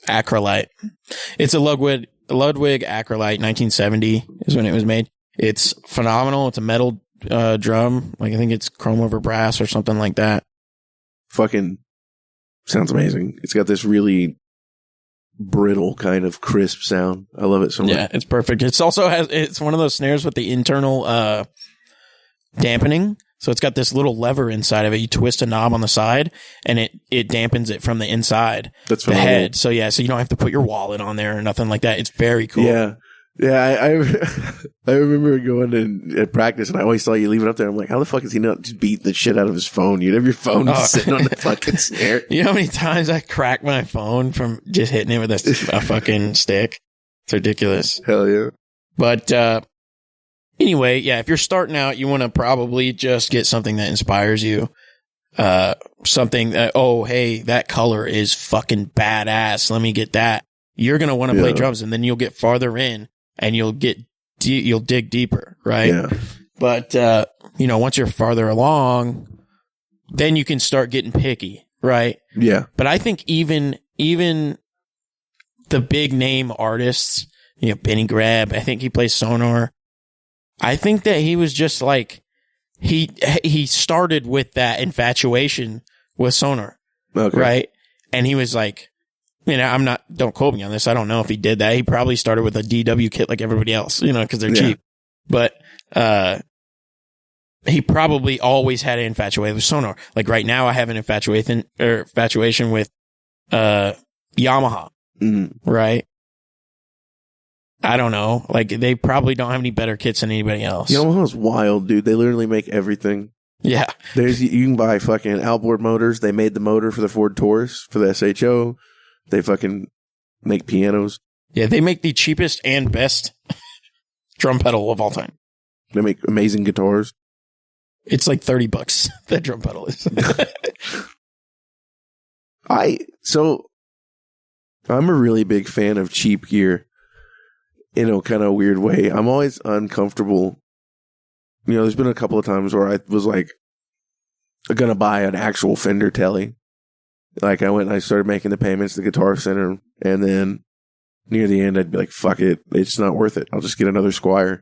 S1: Acrolite. It's a Ludwig Acrolite. 1970 is when it was made. It's phenomenal. It's a metal drum. Like I think it's chrome over brass or something like that.
S2: Fucking sounds amazing. It's got this really brittle kind of crisp sound. I love it so much.
S1: Yeah, it's perfect. It's also it's one of those snares with the internal dampening. So it's got this little lever inside of it. You twist a knob on the side, and it dampens it from the inside.
S2: That's
S1: the head. So yeah, so you don't have to put your wallet on there or nothing like that. It's very cool.
S2: Yeah. I remember going in practice, and I always saw you leave it up there. I'm like, how the fuck is he not just beating the shit out of his phone? You'd have your phone sitting on the fucking snare.
S1: You know how many times I crack my phone from just hitting it with a fucking stick? It's ridiculous.
S2: Hell yeah.
S1: But anyway, yeah, if you're starting out, you want to probably just get something that inspires you. Something that, oh, hey, that color is fucking badass. Let me get that. You're going to want to play drums, and then you'll get farther in and you'll dig deeper, right?
S2: Yeah.
S1: But, once you're farther along, then you can start getting picky, right?
S2: Yeah.
S1: But I think even the big name artists, Benny Greb, I think he plays Sonar. I think that he was just like, he started with that infatuation with Sonar, right? And he was like, don't quote me on this. I don't know if he did that. He probably started with a DW kit like everybody else, because they're cheap. But he probably always had an infatuation with Sonar. Like right now, I have an infatuation with Yamaha, right? I don't know. Like they probably don't have any better kits than anybody else.
S2: Yamaha's wild, dude. They literally make everything.
S1: Yeah.
S2: You can buy fucking outboard motors. They made the motor for the Ford Taurus, for the SHO. They fucking make pianos.
S1: Yeah, they make the cheapest and best drum pedal of all time.
S2: They make amazing guitars.
S1: It's like $30. That drum pedal is.
S2: I'm a really big fan of cheap gear in a kind of weird way. I'm always uncomfortable. There's been a couple of times where I was like, I'm going to buy an actual Fender Tele. Like I went and I started making the payments to the Guitar Center, and then near the end I'd be like, fuck it. It's not worth it. I'll just get another Squier.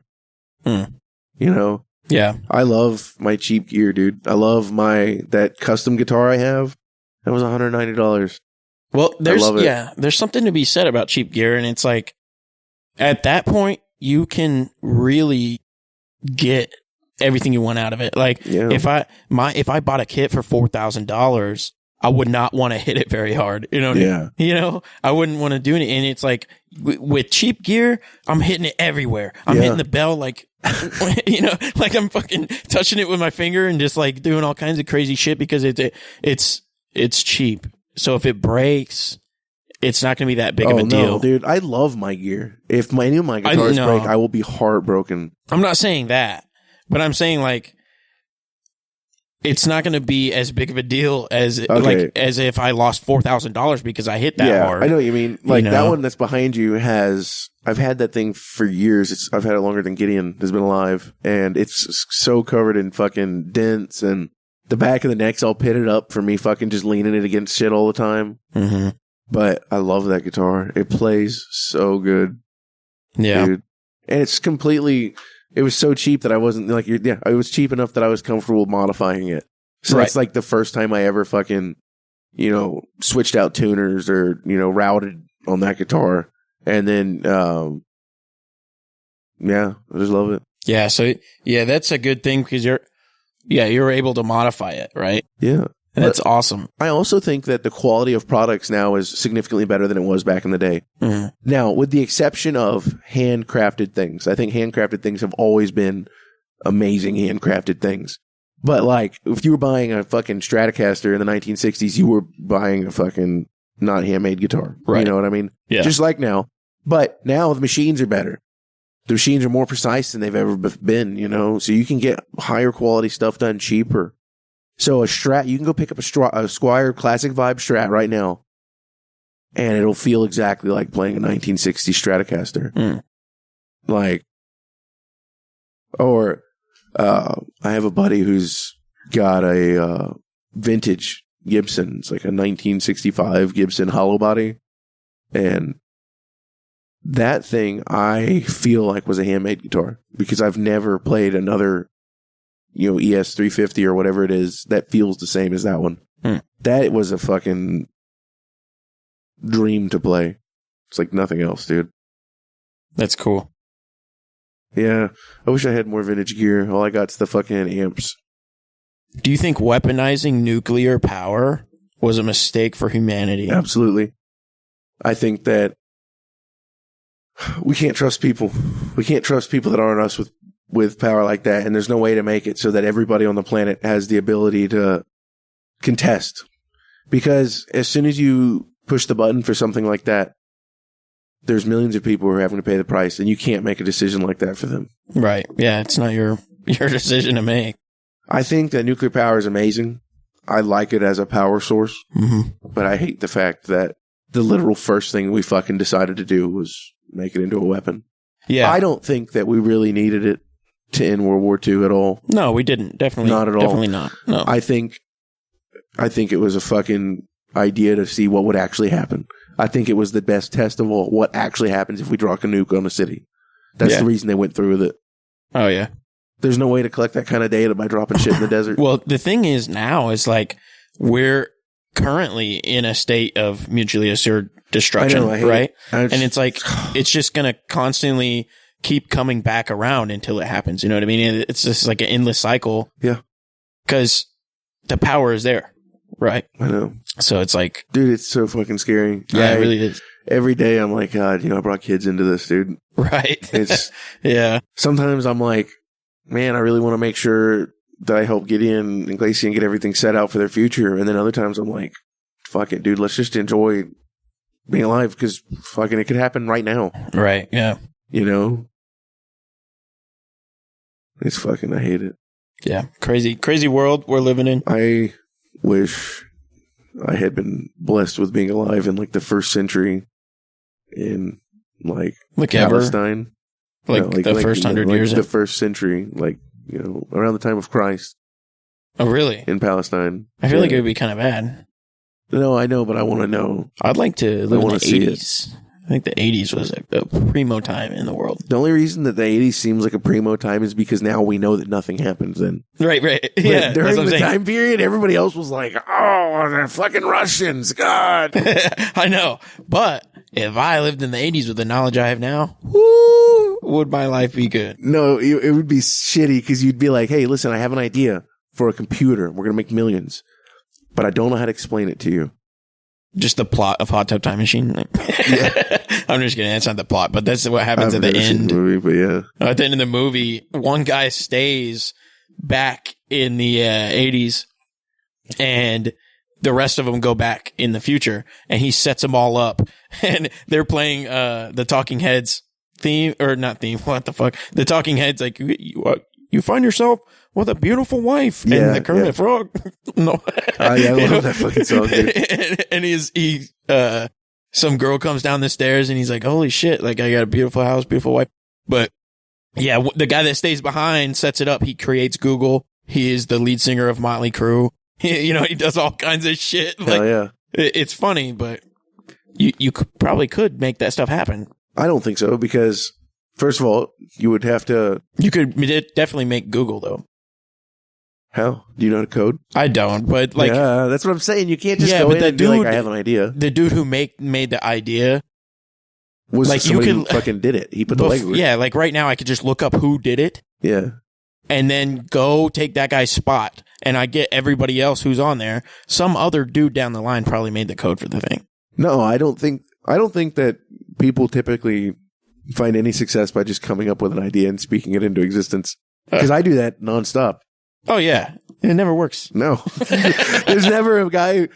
S1: Yeah.
S2: I love my cheap gear, dude. I love that custom guitar I have. That was $190.
S1: Well, there's something to be said about cheap gear, and it's like at that point you can really get everything you want out of it. Like if I bought a kit for $4,000, I would not want to hit it very hard. I wouldn't want to do it. And it's like with cheap gear, I'm hitting it everywhere. I'm hitting the bell like, like I'm fucking touching it with my finger and just like doing all kinds of crazy shit because it's cheap. So if it breaks, it's not going to be that big of a deal.
S2: Dude, I love my gear. If any of my guitars break, I will be heartbroken.
S1: I'm not saying that, but I'm saying like, it's not going to be as big of a deal as if I lost $4,000 because I hit that hard.
S2: I know what you mean. Like that one that's behind you I've had that thing for years. I've had it longer than Gideon has been alive, and it's so covered in fucking dents, and the back of the neck's all pitted up for me fucking just leaning it against shit all the time.
S1: Mm-hmm.
S2: But I love that guitar. It plays so good.
S1: Yeah.
S2: Dude. And it's completely... It was so cheap that I wasn't like, it was cheap enough that I was comfortable modifying it. So that's like the first time I ever fucking, switched out tuners or, routed on that guitar. And then, I just love it.
S1: Yeah. So that's a good thing because you're able to modify it, right?
S2: Yeah.
S1: That's awesome.
S2: I also think that the quality of products now is significantly better than it was back in the day.
S1: Mm-hmm.
S2: Now, with the exception of handcrafted things, I think handcrafted things have always been amazing handcrafted things. But like, if you were buying a fucking Stratocaster in the 1960s, you were buying a fucking not handmade guitar.
S1: Right.
S2: You know what I mean?
S1: Yeah.
S2: Just like now. But now the machines are better. The machines are more precise than they've ever been, so you can get higher quality stuff done cheaper. So a Strat, you can go pick up a Squier Classic Vibe Strat right now. and it'll feel exactly like playing a 1960 Stratocaster. Like, or I have a buddy who's got a vintage Gibson. It's like a 1965 Gibson hollow body, and that thing I feel like was a handmade guitar because I've never played another, ES 350 or whatever it is that feels the same as that one. That was a fucking dream to play. It's like nothing else, dude.
S1: That's cool.
S2: Yeah. I wish I had more vintage gear. All I got's the fucking amps.
S1: Do you think weaponizing nuclear power was a mistake for humanity?
S2: Absolutely. I think that we can't trust people. We can't trust people that aren't us with power like that. And there's no way to make it so that everybody on the planet has the ability to contest. Because as soon as you push the button for something like that, there's millions of people who are having to pay the price, and you can't make a decision like that for them.
S1: Right. Yeah, it's not your decision to make.
S2: I think that nuclear power is amazing. I like it as a power source, but I hate the fact that the literal first thing we fucking decided to do was make it into a weapon.
S1: Yeah.
S2: I don't think that we really needed it to end World War II at all.
S1: No, we didn't. Definitely
S2: not at all.
S1: Definitely not. No.
S2: I think it was a fucking idea to see what would actually happen. I think it was the best test of all what actually happens if we drop a nuke on a city. That's the reason they went through with it.
S1: Oh, yeah.
S2: There's no way to collect that kind of data by dropping shit in the desert.
S1: Well, the thing is now is like we're currently in a state of mutually assured destruction, right? And it's like it's just going to constantly keep coming back around until it happens. You know what I mean? It's just like an endless cycle.
S2: Yeah.
S1: Because the power is there, right?
S2: I know.
S1: So it's like...
S2: Dude, it's so fucking scary.
S1: Yeah, it really is.
S2: Every day I'm like, God, I brought kids into this, dude.
S1: Right.
S2: It's
S1: yeah.
S2: Sometimes I'm like, man, I really want to make sure that I help Gideon and Glacier and get everything set out for their future. And then other times I'm like, fuck it, dude, let's just enjoy being alive because fucking it could happen right now.
S1: Right, yeah.
S2: It's fucking, I hate it.
S1: Yeah, crazy world we're living in.
S2: I wish I had been blessed with being alive in like the first century in like Palestine.
S1: The first 100 years?
S2: The first century, around the time of Christ.
S1: Oh, really?
S2: In Palestine.
S1: I feel like it would be kind of bad.
S2: No, I know, but I want to know.
S1: I'd like to live in the 80s. I think the 80s was a primo time in the world.
S2: The only reason that the 80s seems like a primo time is because now we know that nothing happens then.
S1: Right.
S2: But
S1: yeah.
S2: during the time period, everybody else was like, oh, the fucking Russians, God.
S1: I know. But if I lived in the 80s with the knowledge I have now, whoo, would my life be good?
S2: No, it would be shitty because you'd be like, hey, listen, I have an idea for a computer. We're going to make millions. But I don't know how to explain it to you.
S1: Just the plot of Hot Tub Time Machine. Yeah. I'm just kidding. That's not the plot, but that's what happens at the end.
S2: The movie, but yeah.
S1: At the end of the movie, one guy stays back in the 80s, and the rest of them go back in the future, and he sets them all up, and they're playing the Talking Heads theme, or not theme. What the fuck? The Talking Heads, like you find yourself with a beautiful wife, and the Kermit Frog. No,
S2: I love that fucking song, dude.
S1: and some girl comes down the stairs, and he's like, "Holy shit! Like I got a beautiful house, beautiful wife." But yeah, the guy that stays behind sets it up. He creates Google. He is the lead singer of Motley Crue. He does all kinds of shit.
S2: Hell yeah,
S1: it's funny, but you probably could make that stuff happen.
S2: I don't think so because first of all, you would have to.
S1: You could definitely make Google though.
S2: How? Do you know how to code?
S1: I don't, but
S2: yeah, that's what I'm saying. You can't just go in and be like, I have an idea.
S1: The dude who made the idea
S2: was like somebody who fucking did it. He put the legwork.
S1: Yeah, like right now I could just look up who did it.
S2: Yeah.
S1: And then go take that guy's spot, and I get everybody else who's on there. Some other dude down the line probably made the code for the thing.
S2: No, I don't think that people typically find any success by just coming up with an idea and speaking it into existence. Because I do that nonstop.
S1: Oh, yeah. It never works.
S2: No. There's never a guy.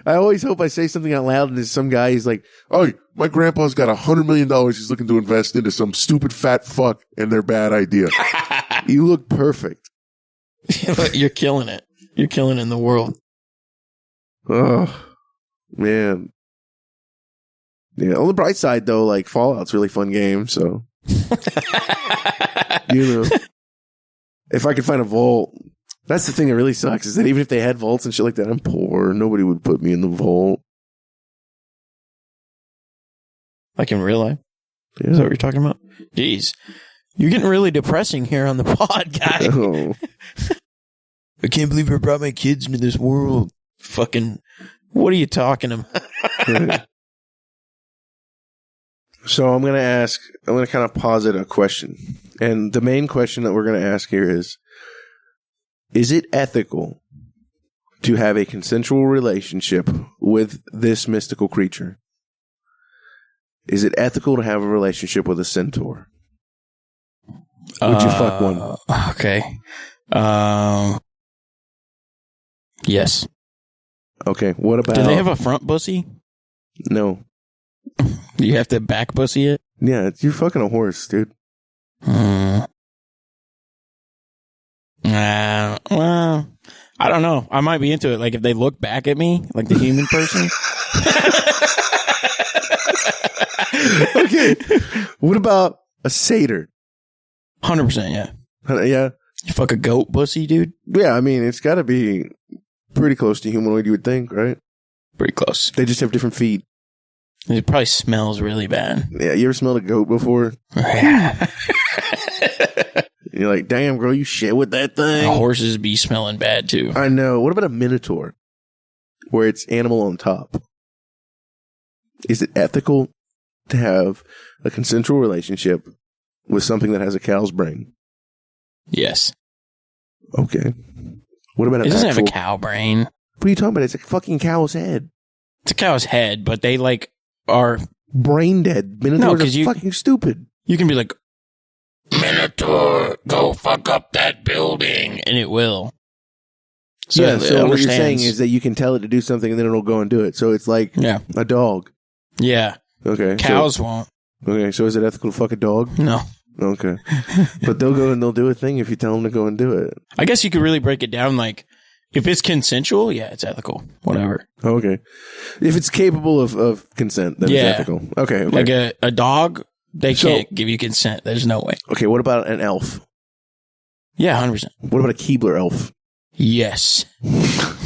S2: I always hope I say something out loud and there's some guy who's like, oh, my grandpa's got $100 million he's looking to invest into some stupid fat fuck and their bad idea. You look perfect.
S1: You're killing it. You're killing it in the world.
S2: Oh, man. Yeah. On the bright side, though, like Fallout's a really fun game. So, if I could find a vault, that's the thing that really sucks is that even if they had vaults and shit like that, I'm poor. Nobody would put me in the vault.
S1: Like in real life?
S2: Yeah.
S1: Is that what you're talking about? Jeez. You're getting really depressing here on the pod, guy.
S2: Oh.
S1: I can't believe I brought my kids into this world. Fucking, what are you talking about?
S2: So I'm going to kind of posit a question. And the main question that we're going to ask here is it ethical to have a consensual relationship with this mystical creature? Is it ethical to have a relationship with a centaur? Would you fuck one?
S1: Okay. Yes.
S2: Okay. What about...
S1: Do they have a front pussy?
S2: No.
S1: You have to back pussy it?
S2: Yeah, you're fucking a horse, dude.
S1: Well, I don't know. I might be into it. Like if they look back at me, like the human person.
S2: Okay. What about a satyr?
S1: 100%, yeah.
S2: Yeah.
S1: You fuck a goat pussy, dude?
S2: Yeah, I mean, it's got to be pretty close to humanoid, you would think, right?
S1: Pretty close.
S2: They just have different feet.
S1: It probably smells really bad.
S2: Yeah, you ever smelled a goat before? You're like, damn, girl, you shit with that thing.
S1: Horses be smelling bad, too.
S2: I know. What about a minotaur? Where it's animal on top. Is it ethical to have a consensual relationship with something that has a cow's brain?
S1: Yes.
S2: Okay. What about
S1: it doesn't have a cow brain.
S2: What are you talking about? It's a fucking cow's head.
S1: It's a cow's head, but they like are
S2: brain dead. Minotaurs are fucking stupid.
S1: You can be like, Minotaur, go fuck up that building, and it will.
S2: So yeah, so what you're saying is that you can tell it to do something and then it'll go and do it. So it's like a dog.
S1: Yeah.
S2: Okay.
S1: Cows won't.
S2: Okay, so is it ethical to fuck a dog?
S1: No.
S2: Okay. But they'll go and they'll do a thing if you tell them to go and do it.
S1: I guess you could really break it down like, if it's consensual, yeah, it's ethical. Whatever.
S2: Okay. If it's capable of consent, then it's ethical. Okay.
S1: Like a dog, they can't give you consent. There's no way.
S2: Okay, what about an elf?
S1: Yeah, 100%.
S2: What about a Keebler elf?
S1: Yes.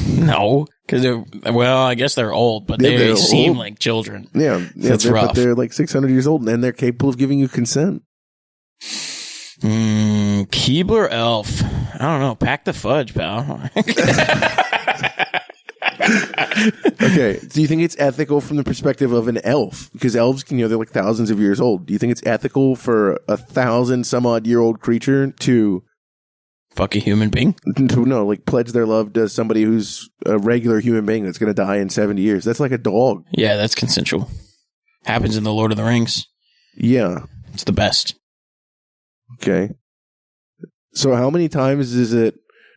S1: No. Because I guess they're old, but they seem like children.
S2: Yeah.
S1: That's rough.
S2: But they're like 600 years old and they're capable of giving you consent.
S1: Keebler elf. I don't know. Pack the fudge, pal.
S2: Okay. Do you think it's ethical from the perspective of an elf? Because elves can, they're like thousands of years old. Do you think it's ethical for 1,000-some-odd-year-old creature to
S1: fuck a human being?
S2: No, like pledge their love to somebody who's a regular human being that's going to die in 70 years. That's like a dog.
S1: Yeah, that's consensual. Happens in the Lord of the Rings.
S2: Yeah.
S1: It's the best.
S2: Okay. So how many times do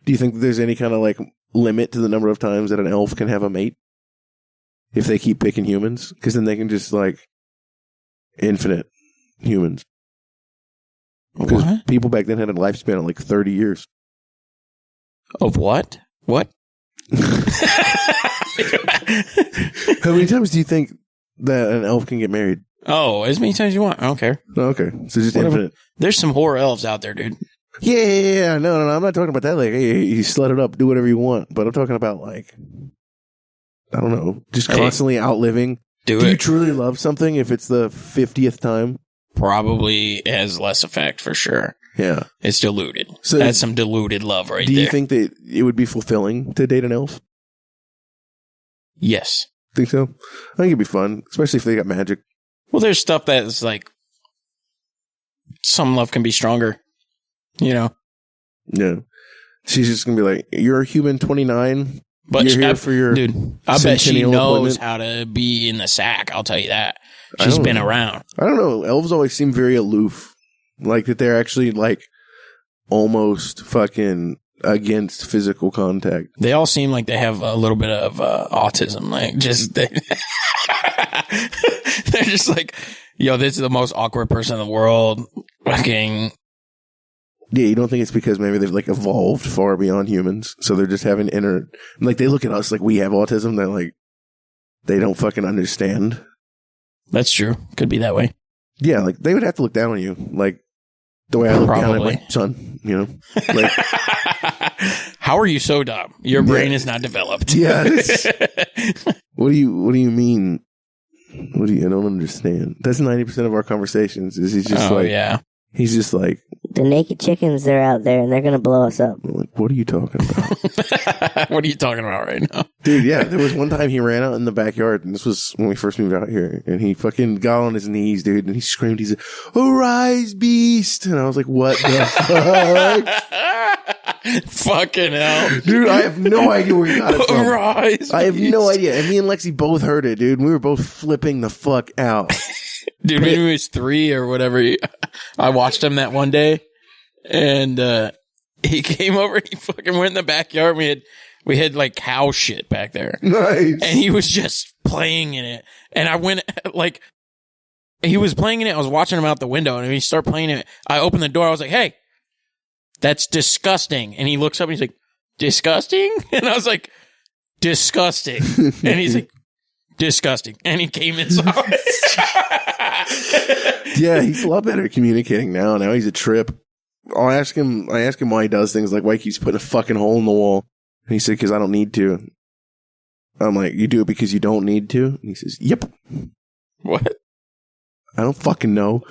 S2: you think there's any kind of like limit to the number of times that an elf can have a mate? If they keep picking humans? Because then they can just like infinite humans. Because people back then had a lifespan of like 30 years.
S1: Of what? What?
S2: How many times do you think that an elf can get married?
S1: Oh, as many times as you want. I don't care.
S2: Okay. So just infinite.
S1: There's some whore elves out there, dude.
S2: Yeah. No. I'm not talking about that. Like, hey, you slut it up, do whatever you want. But I'm talking about like, I don't know, just constantly outliving. Do you truly love something if it's the 50th time?
S1: Probably has less effect for sure.
S2: Yeah.
S1: It's diluted. So that's some diluted love right there.
S2: Do you think that it would be fulfilling to date an elf?
S1: Yes.
S2: Think so? I think it'd be fun, especially if they got magic.
S1: Well, there's stuff that's like, some love can be stronger,
S2: Yeah. She's just going to be like, you're a human 29, but you're here for your
S1: dude, I bet she knows how to be in the sack, I'll tell you that. She's been around.
S2: I don't know. Elves always seem very aloof. Like that they're actually like almost fucking against physical contact.
S1: They all seem like they have a little bit of autism. Like just they're just like, yo, this is the most awkward person in the world. Fucking.
S2: Yeah, you don't think it's because maybe they've like evolved far beyond humans, so they're just having like they look at us like we have autism. They're like they don't fucking understand.
S1: That's true. Could be that way.
S2: Yeah, like they would have to look down on you, like the way I look down at my son. You know, like
S1: how are you so dumb? Your brain is not developed.
S2: Yeah. What do you mean? I don't understand. That's 90% of our conversations. Is he's just he's just like,
S3: the naked chickens, they're out there and they're gonna blow us up.
S2: I'm like, what are you talking about?
S1: What are you talking about right now?
S2: Dude, yeah, there was one time he ran out in the backyard, and this was when we first moved out here, and he fucking got on his knees, dude, and he screamed, he's like, "Arise, beast!" And I was like, what the fuck?
S1: Fucking hell.
S2: Dude, I have no idea where he got it from.
S1: Arise,
S2: I have
S1: beast.
S2: no idea. And me and Lexi both heard it, dude, and we were both flipping the fuck out.
S1: Dude, maybe he was 3 or whatever. I watched him that one day, and he came over. He fucking went in the backyard. We had like cow shit back there.
S2: Nice.
S1: And he was just playing in it. And I went like, he was playing in it. I was watching him out the window, and when he started playing it, I opened the door. I was like, "Hey, that's disgusting." And he looks up and he's like, "Disgusting?" And I was like, "Disgusting." And he's like, "Disgusting." And he came inside.
S2: Yeah, he's a lot better at communicating now. Now he's a trip. I ask him why he does things, like why he keeps putting a fucking hole in the wall. And he said, "Because I don't need to." I'm like, "You do it because you don't need to?" And he says, "Yep."
S1: What?
S2: I don't fucking know.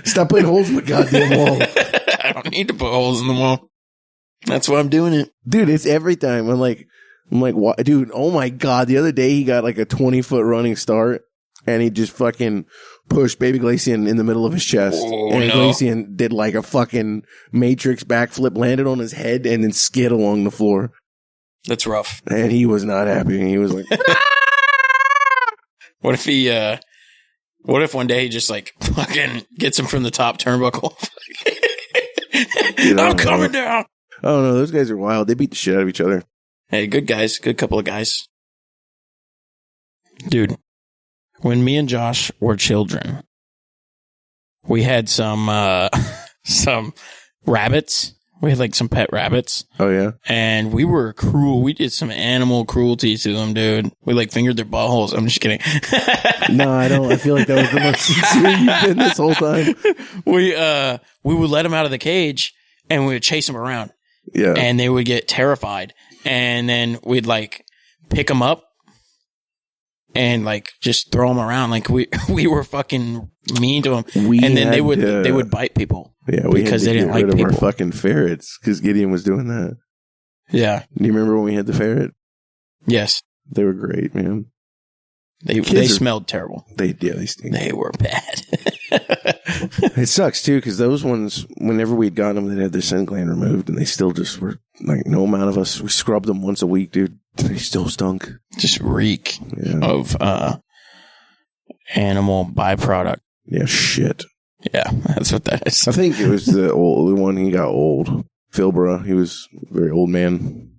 S2: Stop putting holes in the goddamn wall.
S1: I don't need to put holes in the wall. That's why I'm doing it.
S2: Dude, it's every time. I'm like, what? Dude, oh my God. The other day he got like a 20-foot running start, and he just fucking pushed baby Glacian in the middle of his chest. And Glacian did like a fucking Matrix backflip, landed on his head, and then skid along the floor.
S1: That's rough.
S2: And he was not happy. He was like,
S1: what if one day he just like fucking gets him from the top turnbuckle? I'm coming down.
S2: Oh no, those guys are wild. They beat the shit out of each other.
S1: Hey, good guys. Good couple of guys. Dude, when me and Josh were children, we had some rabbits. We had like some pet rabbits.
S2: Oh yeah.
S1: And we were cruel. We did some animal cruelty to them, dude. We like fingered their buttholes. I'm just kidding.
S2: No, I don't. I feel like that was the most sincere you've been this whole time.
S1: We would let them out of the cage and we would chase them around.
S2: Yeah.
S1: And they would get terrified. And then we'd like pick them up and like just throw them around. Like we were fucking mean to them. And then they would bite people.
S2: Yeah, we
S1: because
S2: had to
S1: they didn't like
S2: rid of
S1: people.
S2: our fucking ferrets because Gideon was doing that.
S1: Yeah.
S2: Do you remember when we had the ferret?
S1: Yes.
S2: They were great, man.
S1: They smelled terrible.
S2: They stink.
S1: They were bad.
S2: It sucks too because those ones, whenever we'd gotten them, they had their scent gland removed, and they still just were like, no amount of us. We scrubbed them once a week, dude. They still stunk.
S1: Just reek of animal byproduct.
S2: Yeah, shit.
S1: Yeah, that's what that is.
S2: I think it was the one. He got old. Philborough. He was a very old man.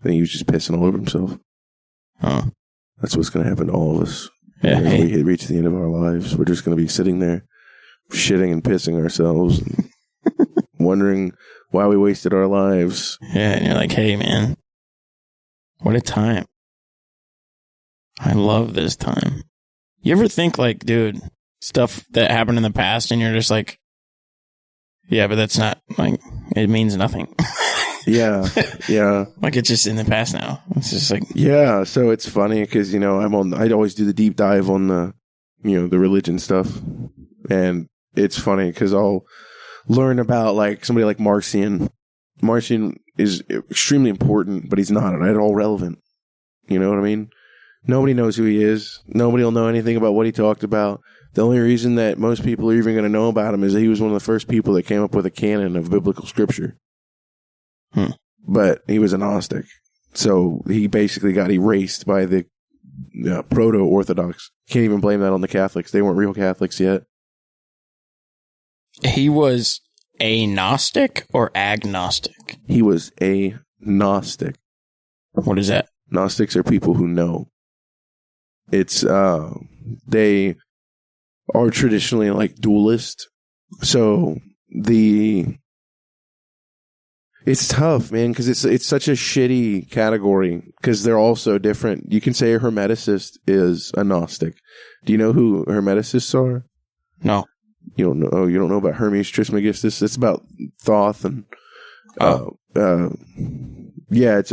S2: I think he was just pissing all over himself.
S1: Huh.
S2: That's what's going to happen to all of us.
S1: Yeah.
S2: When we reach the end of our lives, we're just going to be sitting there shitting and pissing ourselves and wondering why we wasted our lives.
S1: Yeah, and you're like, hey, man, what a time. I love this time. You ever think like, dude, stuff that happened in the past and you're just like, yeah, but that's not like, it means nothing.
S2: Yeah.
S1: Like it's just in the past now. It's just like,
S2: yeah. So it's funny because, I'd always do the deep dive on the religion stuff. And it's funny because I'll learn about like somebody like Marcion. Marcion is extremely important, but he's not at all relevant. You know what I mean? Nobody knows who he is. Nobody will know anything about what he talked about. The only reason that most people are even going to know about him is that he was one of the first people that came up with a canon of biblical scripture. But he was a Gnostic. So he basically got erased by the proto-Orthodox. Can't even blame that on the Catholics. They weren't real Catholics yet.
S1: He was a Gnostic or agnostic?
S2: He was a Gnostic.
S1: What is that?
S2: Gnostics are people who know. It's, they are traditionally like dualist. So It's tough, man, because it's such a shitty category because they're all so different. You can say a Hermeticist is a Gnostic. Do you know who Hermeticists are?
S1: No.
S2: You don't know? Oh, you don't know about Hermes Trismegistus? It's about Thoth and yeah, it's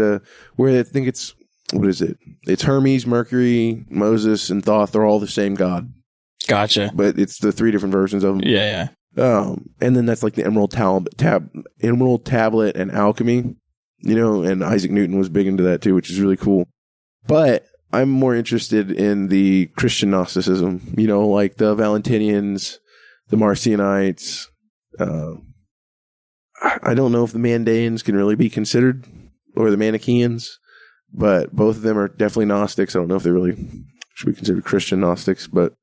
S2: where I think it's what is it? It's Hermes, Mercury, Moses, and Thoth. They're all the same god.
S1: Gotcha.
S2: But it's the 3 different versions of them.
S1: Yeah.
S2: And then that's like the Emerald Tablet and alchemy, and Isaac Newton was big into that too, which is really cool. But I'm more interested in the Christian Gnosticism, like the Valentinians, the Marcionites. I don't know if the Mandaeans can really be considered, or the Manichaeans, but both of them are definitely Gnostics. I don't know if they really should be considered Christian Gnostics, but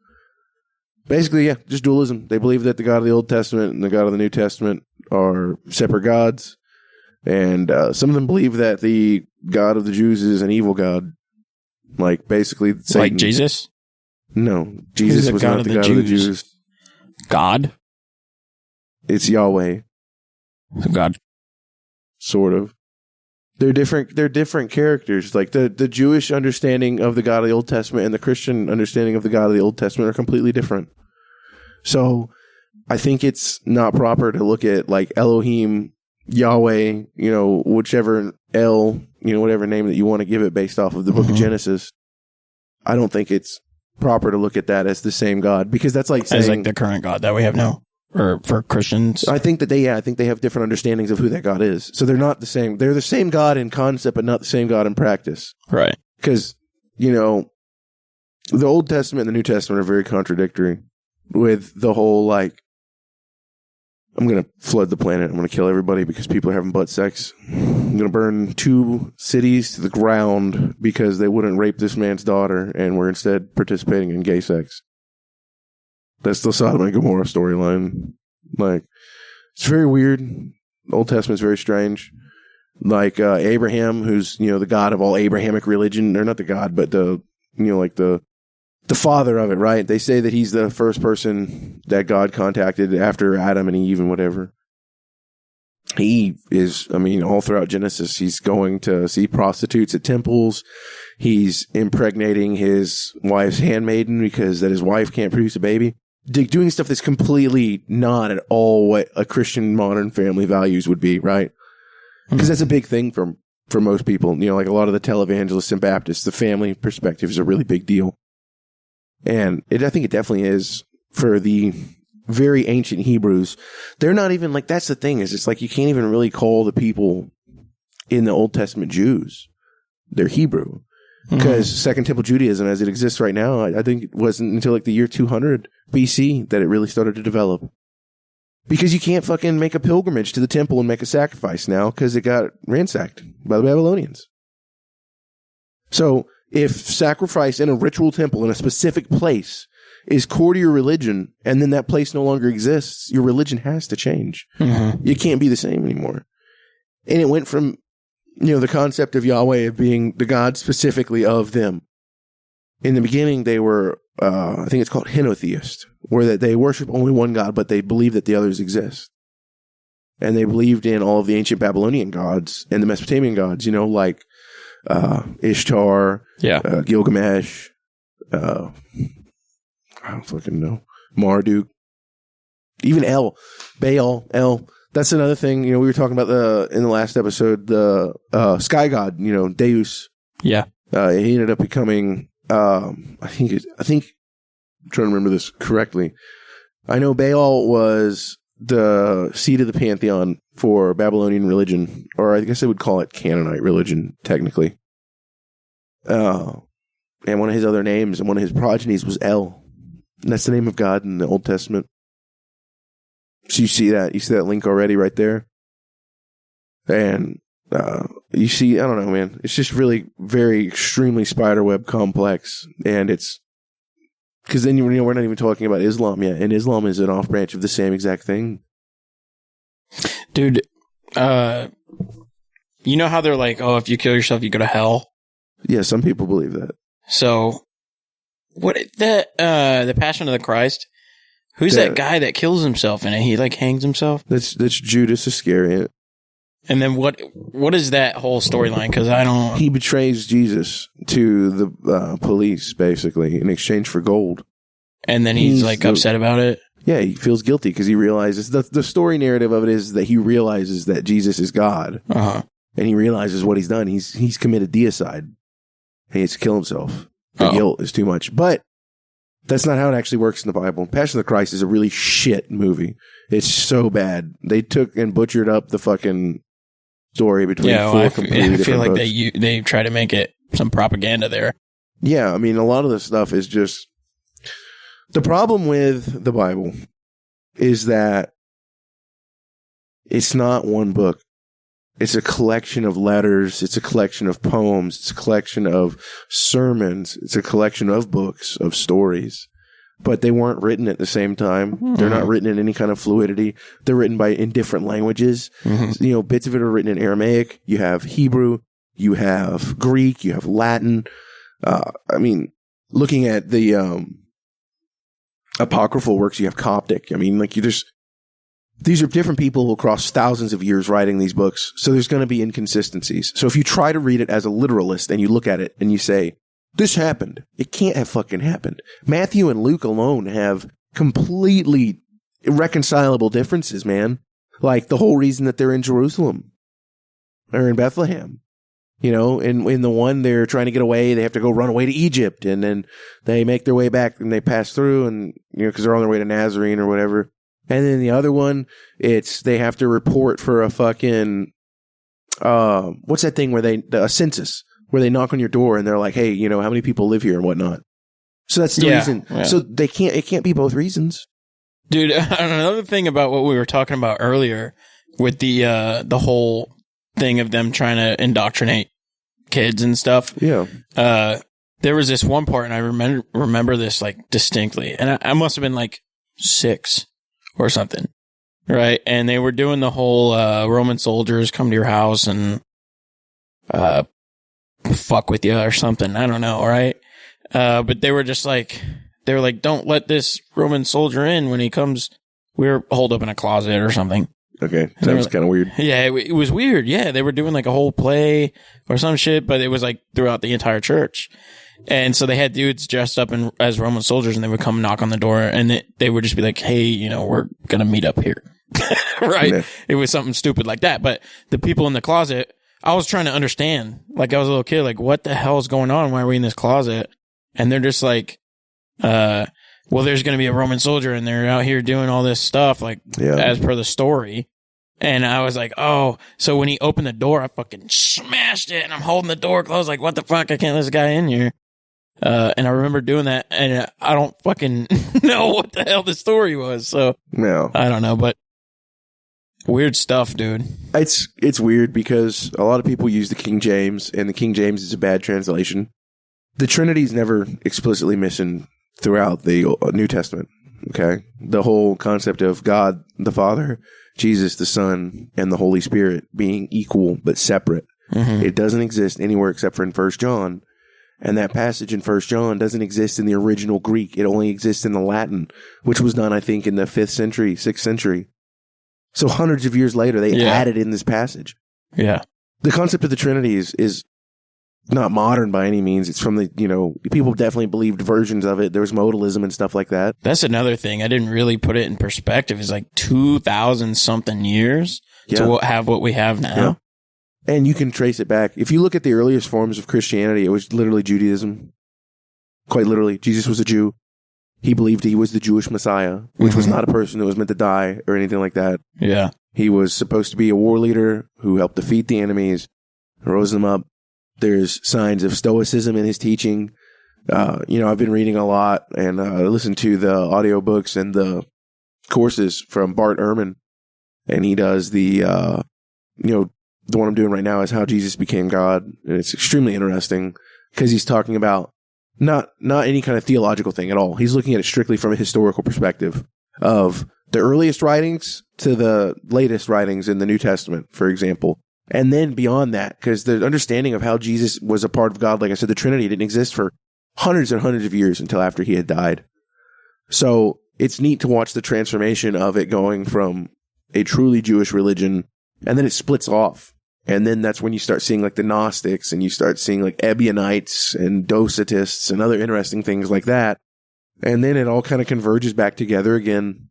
S2: basically, yeah, just dualism. They believe that the God of the Old Testament and the God of the New Testament are separate gods. And some of them believe that the God of the Jews is an evil God. Like, basically, Satan.
S1: Like Jesus?
S2: No, Jesus was not the God of the Jews.
S1: God?
S2: It's Yahweh.
S1: God.
S2: Sort of. They're different characters. Like the Jewish understanding of the God of the Old Testament and the Christian understanding of the God of the Old Testament are completely different. So I think it's not proper to look at like Elohim, Yahweh, whichever whatever name that you want to give it based off of the book of Genesis. I don't think it's proper to look at that as the same God, because that's like saying,
S1: as like the current God that we have now. Or for Christians?
S2: I think that they have different understandings of who that God is. So they're not the same. They're the same God in concept, but not the same God in practice.
S1: Right.
S2: Because, the Old Testament and the New Testament are very contradictory with the whole, like, I'm going to flood the planet. I'm going to kill everybody because people are having butt sex. I'm going to burn 2 cities to the ground because they wouldn't rape this man's daughter and were instead participating in gay sex. That's the Sodom and Gomorrah storyline. Like, it's very weird. The Old Testament's very strange. Like, Abraham, who's, the God of all Abrahamic religion, or not the God, but the father of it, right? They say that he's the first person that God contacted after Adam and Eve and whatever. He is, all throughout Genesis, he's going to see prostitutes at temples. He's impregnating his wife's handmaiden because that his wife can't produce a baby. Doing stuff that's completely not at all what a Christian modern family values would be, right? Because that's a big thing for most people. Like a lot of the televangelists and Baptists, the family perspective is a really big deal. And I think it definitely is for the very ancient Hebrews. They're not even like, that's the thing, is it's like you can't even really call the people in the Old Testament Jews. They're Hebrew. Because Second Temple Judaism, as it exists right now, I think it wasn't until like the year 200 BC that it really started to develop. Because you can't fucking make a pilgrimage to the temple and make a sacrifice now because it got ransacked by the Babylonians. So if sacrifice in a ritual temple in a specific place is core to your religion and then that place no longer exists, your religion has to change. You can't be the same anymore. And it went from the concept of Yahweh of being the God specifically of them. In the beginning, they were, I think it's called henotheist, where that they worship only one God, but they believe that the others exist. And they believed in all of the ancient Babylonian gods and the Mesopotamian gods, like Ishtar, Gilgamesh, I don't fucking know, Marduk, even Baal, El. That's another thing, we were talking about in the last episode, the sky god, Deus.
S1: Yeah.
S2: He ended up becoming, I think I'm trying to remember this correctly. I know Baal was the seat of the pantheon for Babylonian religion, or I guess I would call it Canaanite religion, technically. And one of his other names and one of his progenies was El. And that's the name of God in the Old Testament. So you see that link already right there. And you see, I don't know, man. It's just really very extremely spiderweb complex. And it's because then we're not even talking about Islam yet. And Islam is an off branch of the same exact thing.
S1: Dude, you know how they're like, oh, if you kill yourself, you go to hell?
S2: Yeah, some people believe that.
S1: So, the Passion of the Christ? Who's that guy that kills himself in it? He like hangs himself?
S2: That's Judas Iscariot.
S1: And then what is that whole storyline? Because I don't...
S2: He betrays Jesus to the police, basically, in exchange for gold.
S1: And then he's like upset about it?
S2: Yeah, he feels guilty because he realizes... The story narrative of it is that he realizes that Jesus is God.
S1: Uh-huh.
S2: And he realizes what he's done. He's committed deicide. He has to kill himself. The guilt is too much. But that's not how it actually works in the Bible. Passion of the Christ is a really shit movie. It's so bad. They took and butchered up the fucking story between four completely different books. I feel
S1: like they try to make it some propaganda there.
S2: Yeah, I mean, a lot of the stuff is just... The problem with the Bible is that it's not one book. It's a collection of letters. It's a collection of poems. It's a collection of sermons. It's a collection of books, of stories. But they weren't written at the same time. Mm-hmm. They're not written in any kind of fluidity. They're written in different languages. Mm-hmm. You know, bits of it are written in Aramaic. You have Hebrew. You have Greek. You have Latin. I mean, looking at the apocryphal works, you have Coptic. I mean, like these are different people across thousands of years writing these books. So there's going to be inconsistencies. So if you try to read it as a literalist and you look at it and you say, this happened, it can't have fucking happened. Matthew and Luke alone have completely irreconcilable differences, man. Like the whole reason that they're in Jerusalem or in Bethlehem. You know, in the one, they're trying to get away. They have to go run away to Egypt. And then they make their way back and they pass through and, you know, because they're on their way to Nazarene or whatever. And then the other one, they have to report for a fucking, what's that thing where a census, where they knock on your door and they're like, hey, you know, how many people live here and whatnot. So that's the reason. Yeah. So it can't be both reasons.
S1: Dude, another thing about what we were talking about earlier with the whole thing of them trying to indoctrinate kids and stuff.
S2: Yeah.
S1: There was this one part and I remember this like distinctly. And I must have been like 6. Or something, right? And they were doing the whole Roman soldiers come to your house and fuck with you or something. I don't know, right? But they were like, don't let this Roman soldier in when he comes. We were holed up in a closet or something.
S2: Okay, that was kind of weird.
S1: Yeah, it was weird. Yeah, they were doing like a whole play or some shit, but it was like throughout the entire church. And so they had dudes dressed up as Roman soldiers and they would come knock on the door and they would just be like, hey, you know, we're going to meet up here. Right? Yeah. It was something stupid like that. But the people in the closet, I was trying to understand, like I was a little kid, like what the hell is going on? Why are we in this closet? And they're just like, well, there's going to be a Roman soldier and they're out here doing all this stuff, like as per the story. And I was like, oh, so when he opened the door, I fucking smashed it and I'm holding the door closed. Like, what the fuck? I can't let this guy in here. And I remember doing that and I don't fucking know what the hell the story was. So
S2: no,
S1: I don't know, but weird stuff, dude.
S2: It's weird because a lot of people use the King James and the King James is a bad translation. The Trinity's never explicitly mentioned throughout the New Testament. Okay. The whole concept of God, the Father, Jesus, the Son, and the Holy Spirit being equal but separate. Mm-hmm. It doesn't exist anywhere except for in 1 John. And that passage in 1 John doesn't exist in the original Greek. It only exists in the Latin, which was done, I think, in the 5th century, 6th century. So hundreds of years later, they added in this passage.
S1: Yeah.
S2: The concept of the Trinity is not modern by any means. It's from the, you know, people definitely believed versions of it. There was modalism and stuff like that.
S1: That's another thing. I didn't really put it in perspective. It's like 2,000 something years to have what we have now.
S2: Yeah. And you can trace it back. If you look at the earliest forms of Christianity, it was literally Judaism. Quite literally. Jesus was a Jew. He believed he was the Jewish Messiah, which was not a person that was meant to die or anything like that.
S1: Yeah.
S2: He was supposed to be a war leader who helped defeat the enemies, rose them up. There's signs of stoicism in his teaching. You know, I've been reading a lot and listened to the audiobooks and the courses from Bart Ehrman. And he does the one I'm doing right now is how Jesus became God. And it's extremely interesting because he's talking about not any kind of theological thing at all. He's looking at it strictly from a historical perspective of the earliest writings to the latest writings in the New Testament, for example. And then beyond that, because the understanding of how Jesus was a part of God, like I said, the Trinity didn't exist for hundreds and hundreds of years until after he had died. So it's neat to watch the transformation of it going from a truly Jewish religion And then it splits off. And then that's when you start seeing like the Gnostics, and you start seeing like Ebionites and Docetists and other interesting things like that. And then it all kind of converges back together again.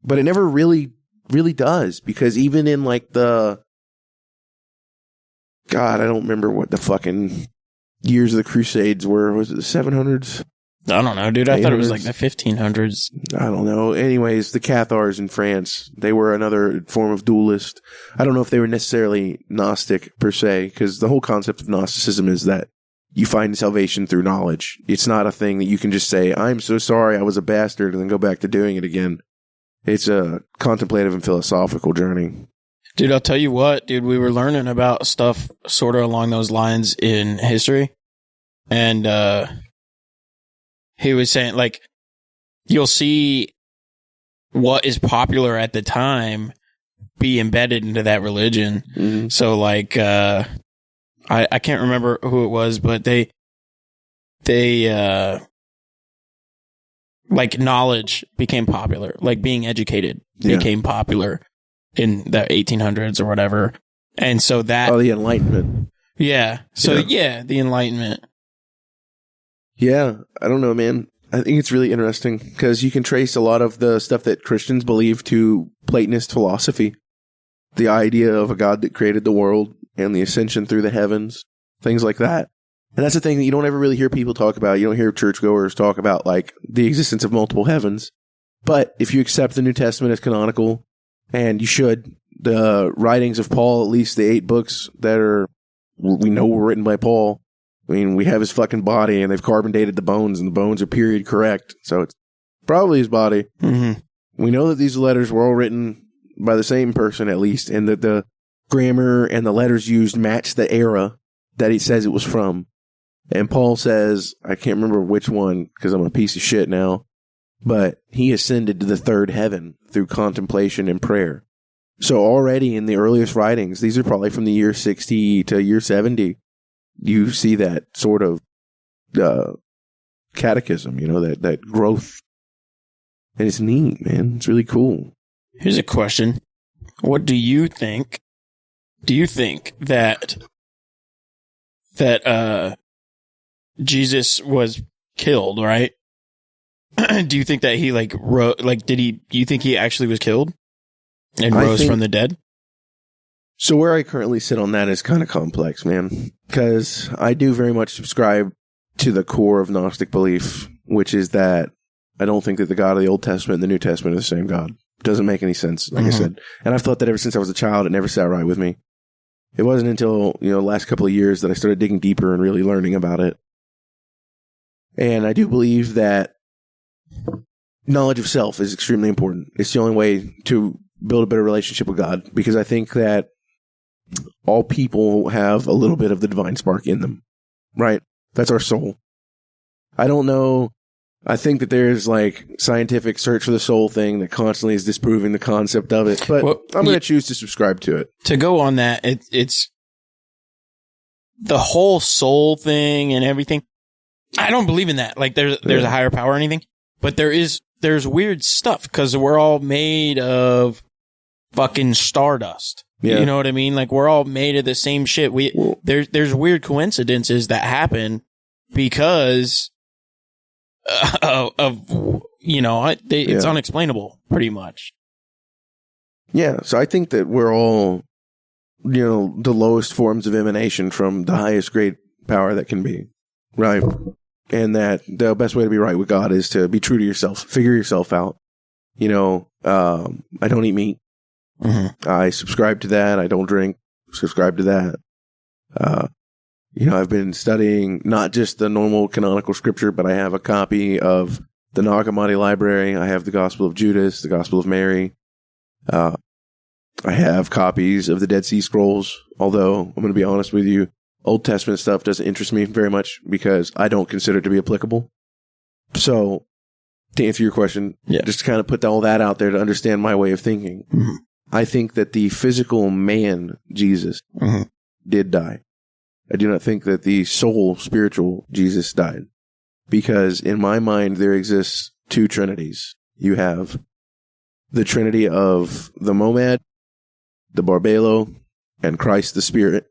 S2: But it never really does, because even in like God, I don't remember what the fucking years of the Crusades were. Was it the 700s?
S1: I don't know, dude. I thought it was like the 1500s.
S2: I don't know. Anyways, the Cathars in France, they were another form of dualist. I don't know if they were necessarily Gnostic per se, because the whole concept of Gnosticism is that you find salvation through knowledge. It's not a thing that you can just say, I'm so sorry I was a bastard, and then go back to doing it again. It's a contemplative and philosophical journey.
S1: Dude, I'll tell you what, dude, we were learning about stuff sort of along those lines in history. And he was saying, like, you'll see what is popular at the time be embedded into that religion. Mm-hmm. So, like, I can't remember who it was, but they like, knowledge became popular. Like, being educated became popular in the 1800s or whatever. And so that...
S2: Oh, the Enlightenment.
S1: Yeah. So, the Enlightenment.
S2: Yeah, I don't know, man. I think it's really interesting because you can trace a lot of the stuff that Christians believe to Platonist philosophy. The idea of a God that created the world and the ascension through the heavens, things like that. And that's the thing that you don't ever really hear people talk about. You don't hear churchgoers talk about, like, the existence of multiple heavens. But if you accept the New Testament as canonical, and you should, the writings of Paul, at least the 8 books that we know were written by Paul. I mean, we have his fucking body, and they've carbon dated the bones, and the bones are period correct. So it's probably his body.
S1: Mm-hmm.
S2: We know that these letters were all written by the same person, at least, and that the grammar and the letters used match the era that he says it was from. And Paul says, I can't remember which one, because I'm a piece of shit now, but he ascended to the third heaven through contemplation and prayer. So already in the earliest writings, these are probably from the year 60 to year 70, you see that sort of catechism, you know, that growth. And it's neat, man. It's really cool.
S1: Here's a question. What do you think? Do you think that Jesus was killed, right? Do you think that he do you think he actually was killed and rose from the dead?
S2: So where I currently sit on that is kind of complex, man, because I do very much subscribe to the core of Gnostic belief, which is that I don't think that the God of the Old Testament and the New Testament are the same God. It doesn't make any sense, like I said. And I've thought that ever since I was a child. It never sat right with me. It wasn't until, the last couple of years that I started digging deeper and really learning about it. And I do believe that knowledge of self is extremely important. It's the only way to build a better relationship with God, because I think that all people have a little bit of the divine spark in them, right? That's our soul. I don't know. I think that there's like scientific search for the soul thing that constantly is disproving the concept of it, but I'm going to choose to subscribe to it.
S1: To go on that, it's the whole soul thing and everything. I don't believe in that. Like there's a higher power or anything, but there's weird stuff because we're all made of fucking stardust. Yeah. You know what I mean? Like we're all made of the same shit. There's weird coincidences that happen because it's unexplainable pretty much.
S2: Yeah. So I think that we're all, the lowest forms of emanation from the highest grade power that can be, right? And that the best way to be right with God is to be true to yourself, figure yourself out. I don't eat meat. Mm-hmm. I subscribe to that. I don't drink. Subscribe to that. I've been studying not just the normal canonical scripture, but I have a copy of the Nag Hammadi library. I have the Gospel of Judas, the Gospel of Mary. I have copies of the Dead Sea Scrolls, although I'm going to be honest with you, Old Testament stuff doesn't interest me very much because I don't consider it to be applicable. So, to answer your question, just to kind of put all that out there to understand my way of thinking, I think that the physical man, Jesus, did die. I do not think that the soul, spiritual Jesus died. Because in my mind, there exists two trinities. You have the trinity of the monad, the Barbelo, and Christ the Spirit.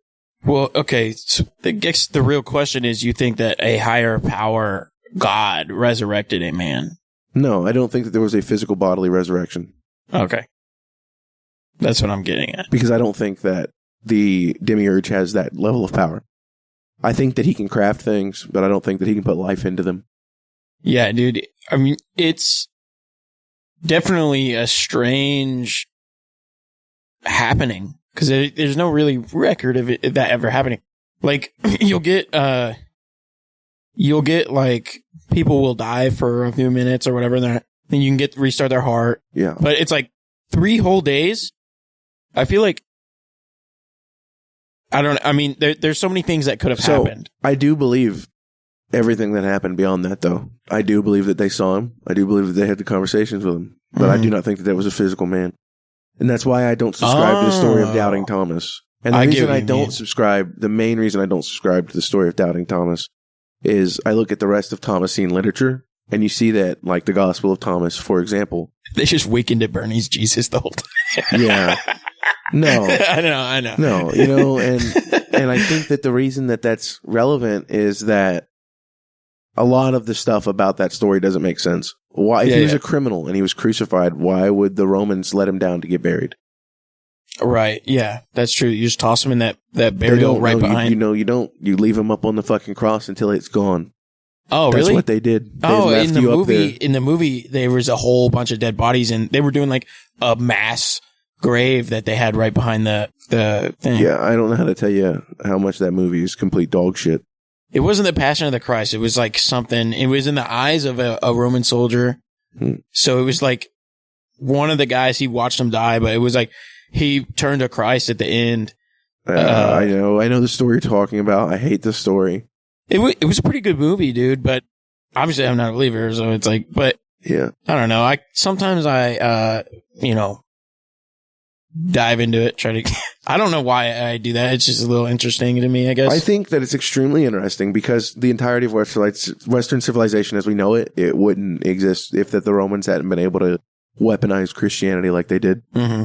S1: Well, okay. So I guess the real question is, you think that a higher power, God, resurrected a man?
S2: No, I don't think that there was a physical bodily resurrection.
S1: Okay. That's what I'm getting at.
S2: Because I don't think that the demiurge has that level of power. I think that he can craft things, but I don't think that he can put life into them.
S1: Yeah, dude. I mean, it's definitely a strange happening, because there's no really record of that ever happening. Like, you'll get like, people will die for a few minutes or whatever, and then you can restart their heart.
S2: Yeah.
S1: But it's like 3 whole days. I feel like, there's so many things that could have happened.
S2: I do believe everything that happened beyond that, though. I do believe that they saw him. I do believe that they had the conversations with him. But I do not think that that was a physical man. And that's why I don't subscribe to the story of Doubting Thomas. And the main reason I don't subscribe to the story of Doubting Thomas is I look at the rest of Thomasine literature, and you see that, like the Gospel of Thomas, for example.
S1: They just weakened at Bernie's Jesus the whole time.
S2: Yeah. No.
S1: I know.
S2: No, and I think that the reason that that's relevant is that a lot of the stuff about that story doesn't make sense. Why, if he was a criminal and he was crucified, why would the Romans let him down to get buried?
S1: Right. Yeah, that's true. You just toss him in that burial right behind.
S2: You don't. You leave him up on the fucking cross until it's gone.
S1: Oh, really?
S2: That's what they did.
S1: In the movie, there was a whole bunch of dead bodies, and they were doing like a mass grave that they had right behind the thing.
S2: Yeah, I don't know how to tell you how much that movie is complete dog shit.
S1: It wasn't the Passion of the Christ. It was like something. It was in the eyes of a Roman soldier. So it was like one of the guys, he watched him die, but it was like he turned to Christ at the end.
S2: I know the story you're talking about. I hate the story.
S1: It was a pretty good movie, dude, but obviously I'm not a believer, so it's like, but
S2: yeah,
S1: I don't know. Sometimes I dive into it, I don't know why I do that. It's just a little interesting to me, I guess.
S2: I think that it's extremely interesting because the entirety of Western civilization as we know it, it wouldn't exist if the Romans hadn't been able to weaponize Christianity like they did.
S1: Mm-hmm.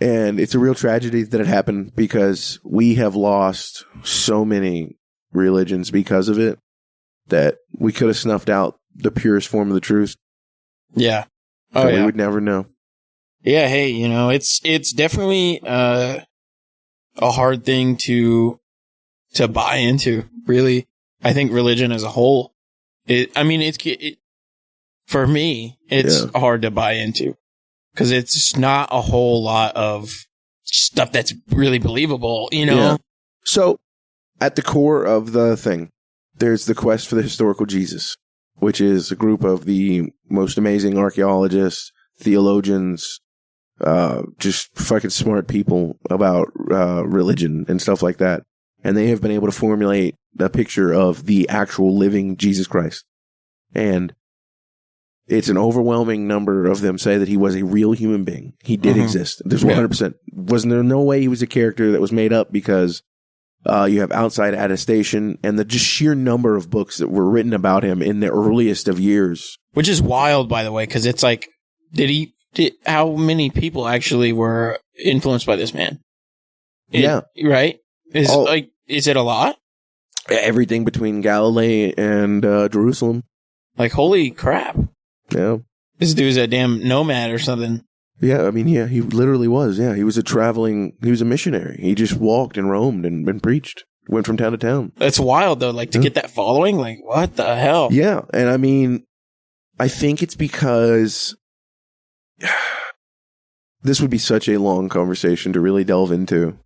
S2: And it's a real tragedy that it happened because we have lost so many religions because of it that we could have snuffed out the purest form of the truth.
S1: Yeah.
S2: We would never know.
S1: Yeah, hey, it's definitely a hard thing to buy into, really. I think religion as a whole, for me, it's hard to buy into because it's not a whole lot of stuff that's really believable, Yeah.
S2: So, at the core of the thing, there's the quest for the historical Jesus, which is a group of the most amazing archaeologists, theologians, just fucking smart people about religion and stuff like that. And they have been able to formulate a picture of the actual living Jesus Christ. And it's an overwhelming number of them say that he was a real human being. He did exist. There's 100%. Wasn't there no way he was a character that was made up because you have outside attestation and the just sheer number of books that were written about him in the earliest of years.
S1: Which is wild, by the way, because it's like, how many people actually were influenced by this man? Right? Is it a lot?
S2: Everything between Galilee and Jerusalem.
S1: Like, holy crap.
S2: Yeah.
S1: This dude's a damn nomad or something.
S2: Yeah, he literally was. Yeah, he was a missionary. He just walked and roamed and preached. Went from town to town.
S1: That's wild, though, to get that following. Like, what the hell?
S2: Yeah, and I think it's because this would be such a long conversation to really delve into.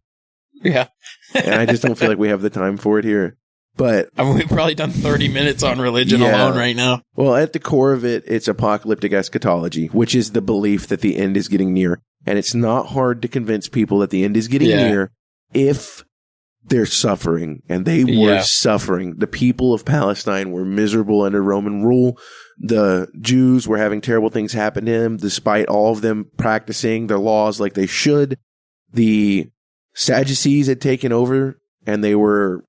S1: Yeah.
S2: And I just don't feel like we have the time for it here. But
S1: we've probably done 30 minutes on religion alone right now.
S2: Well, at the core of it, it's apocalyptic eschatology, which is the belief that the end is getting near. And it's not hard to convince people that the end is getting near if they're suffering. And they were suffering. The people of Palestine were miserable under Roman rule. The Jews were having terrible things happen to them, despite all of them practicing their laws like they should. The Sadducees had taken over, and they were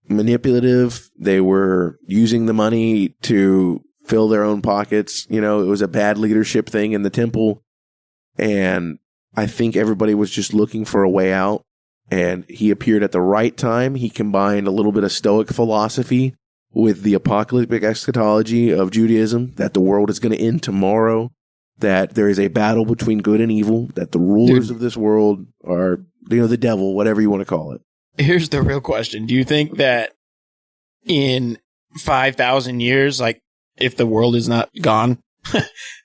S2: manipulative. They were using the money to fill their own pockets. It was a bad leadership thing in the temple. And I think everybody was just looking for a way out, and he appeared at the right time. He combined a little bit of Stoic philosophy with the apocalyptic eschatology of Judaism, that the world is going to end tomorrow, that there is a battle between good and evil, that the rulers of this world are, the devil, whatever you want to call it.
S1: Here's the real question. Do you think that in 5,000 years, like, if the world is not gone,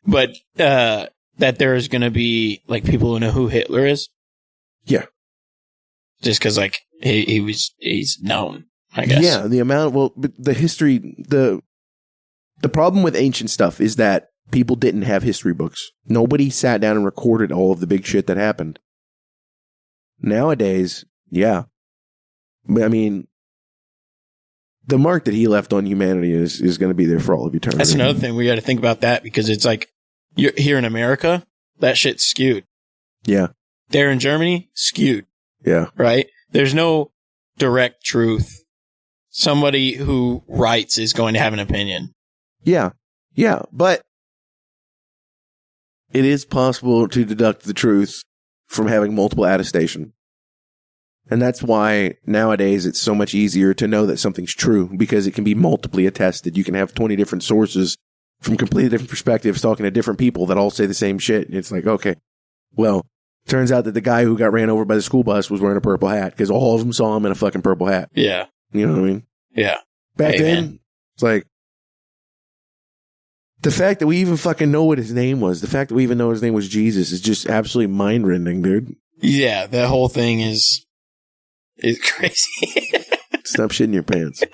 S1: but that there is going to be, like, people who know who Hitler is?
S2: Yeah.
S1: Just because, like, he's known, I guess.
S2: Yeah, but the history, the problem with ancient stuff is that people didn't have history books. Nobody sat down and recorded all of the big shit that happened. Nowadays, yeah. I mean, the mark that he left on humanity is going to be there for all of eternity.
S1: That's another thing. We got to think about that, because it's like, you're here in America, that shit's skewed.
S2: Yeah.
S1: There in Germany, skewed.
S2: Yeah.
S1: Right? There's no direct truth. Somebody who writes is going to have an opinion.
S2: Yeah. Yeah. But it is possible to deduct the truth from having multiple attestation. And that's why nowadays it's so much easier to know that something's true, because it can be multiply attested. You can have 20 different sources from completely different perspectives talking to different people that all say the same shit. And it's like, okay, well, turns out that the guy who got ran over by the school bus was wearing a purple hat, because all of them saw him in a fucking purple hat.
S1: Yeah.
S2: You know what I mean?
S1: Yeah.
S2: Back then, it's like, the fact that we even fucking know what his name was, the fact that we even know his name was Jesus, is just absolutely mind-rending, dude.
S1: Yeah, that whole thing is crazy.
S2: Stop shitting your pants.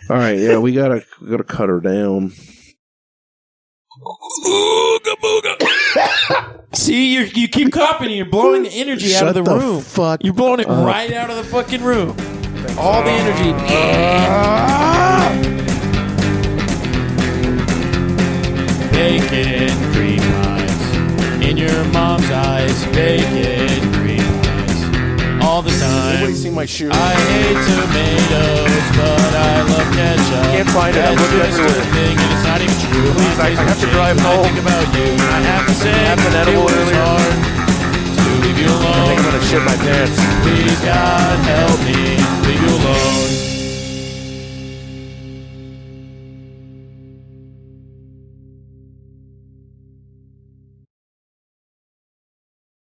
S2: All right, yeah, we gotta cut her down.
S1: Ooga booga. See, you keep coughing and you're blowing the energy out of the room.
S2: Fuck
S1: you're blowing it right out of the fucking room. All the energy. Bacon cream pies in your mom's eyes. Bacon cream pies all the time.
S2: Everybody see my shoe?
S1: I hate tomatoes, but I love ketchup.
S2: Can't find it. I'm looking everywhere.
S1: Thing, and it's not even true.
S2: Please, I have to drive home.
S1: I think about you, and I have to say
S2: an edible
S1: it was
S2: earlier.
S1: hard to leave you alone.
S2: I think I'm gonna shit my pants.
S1: Please, God, help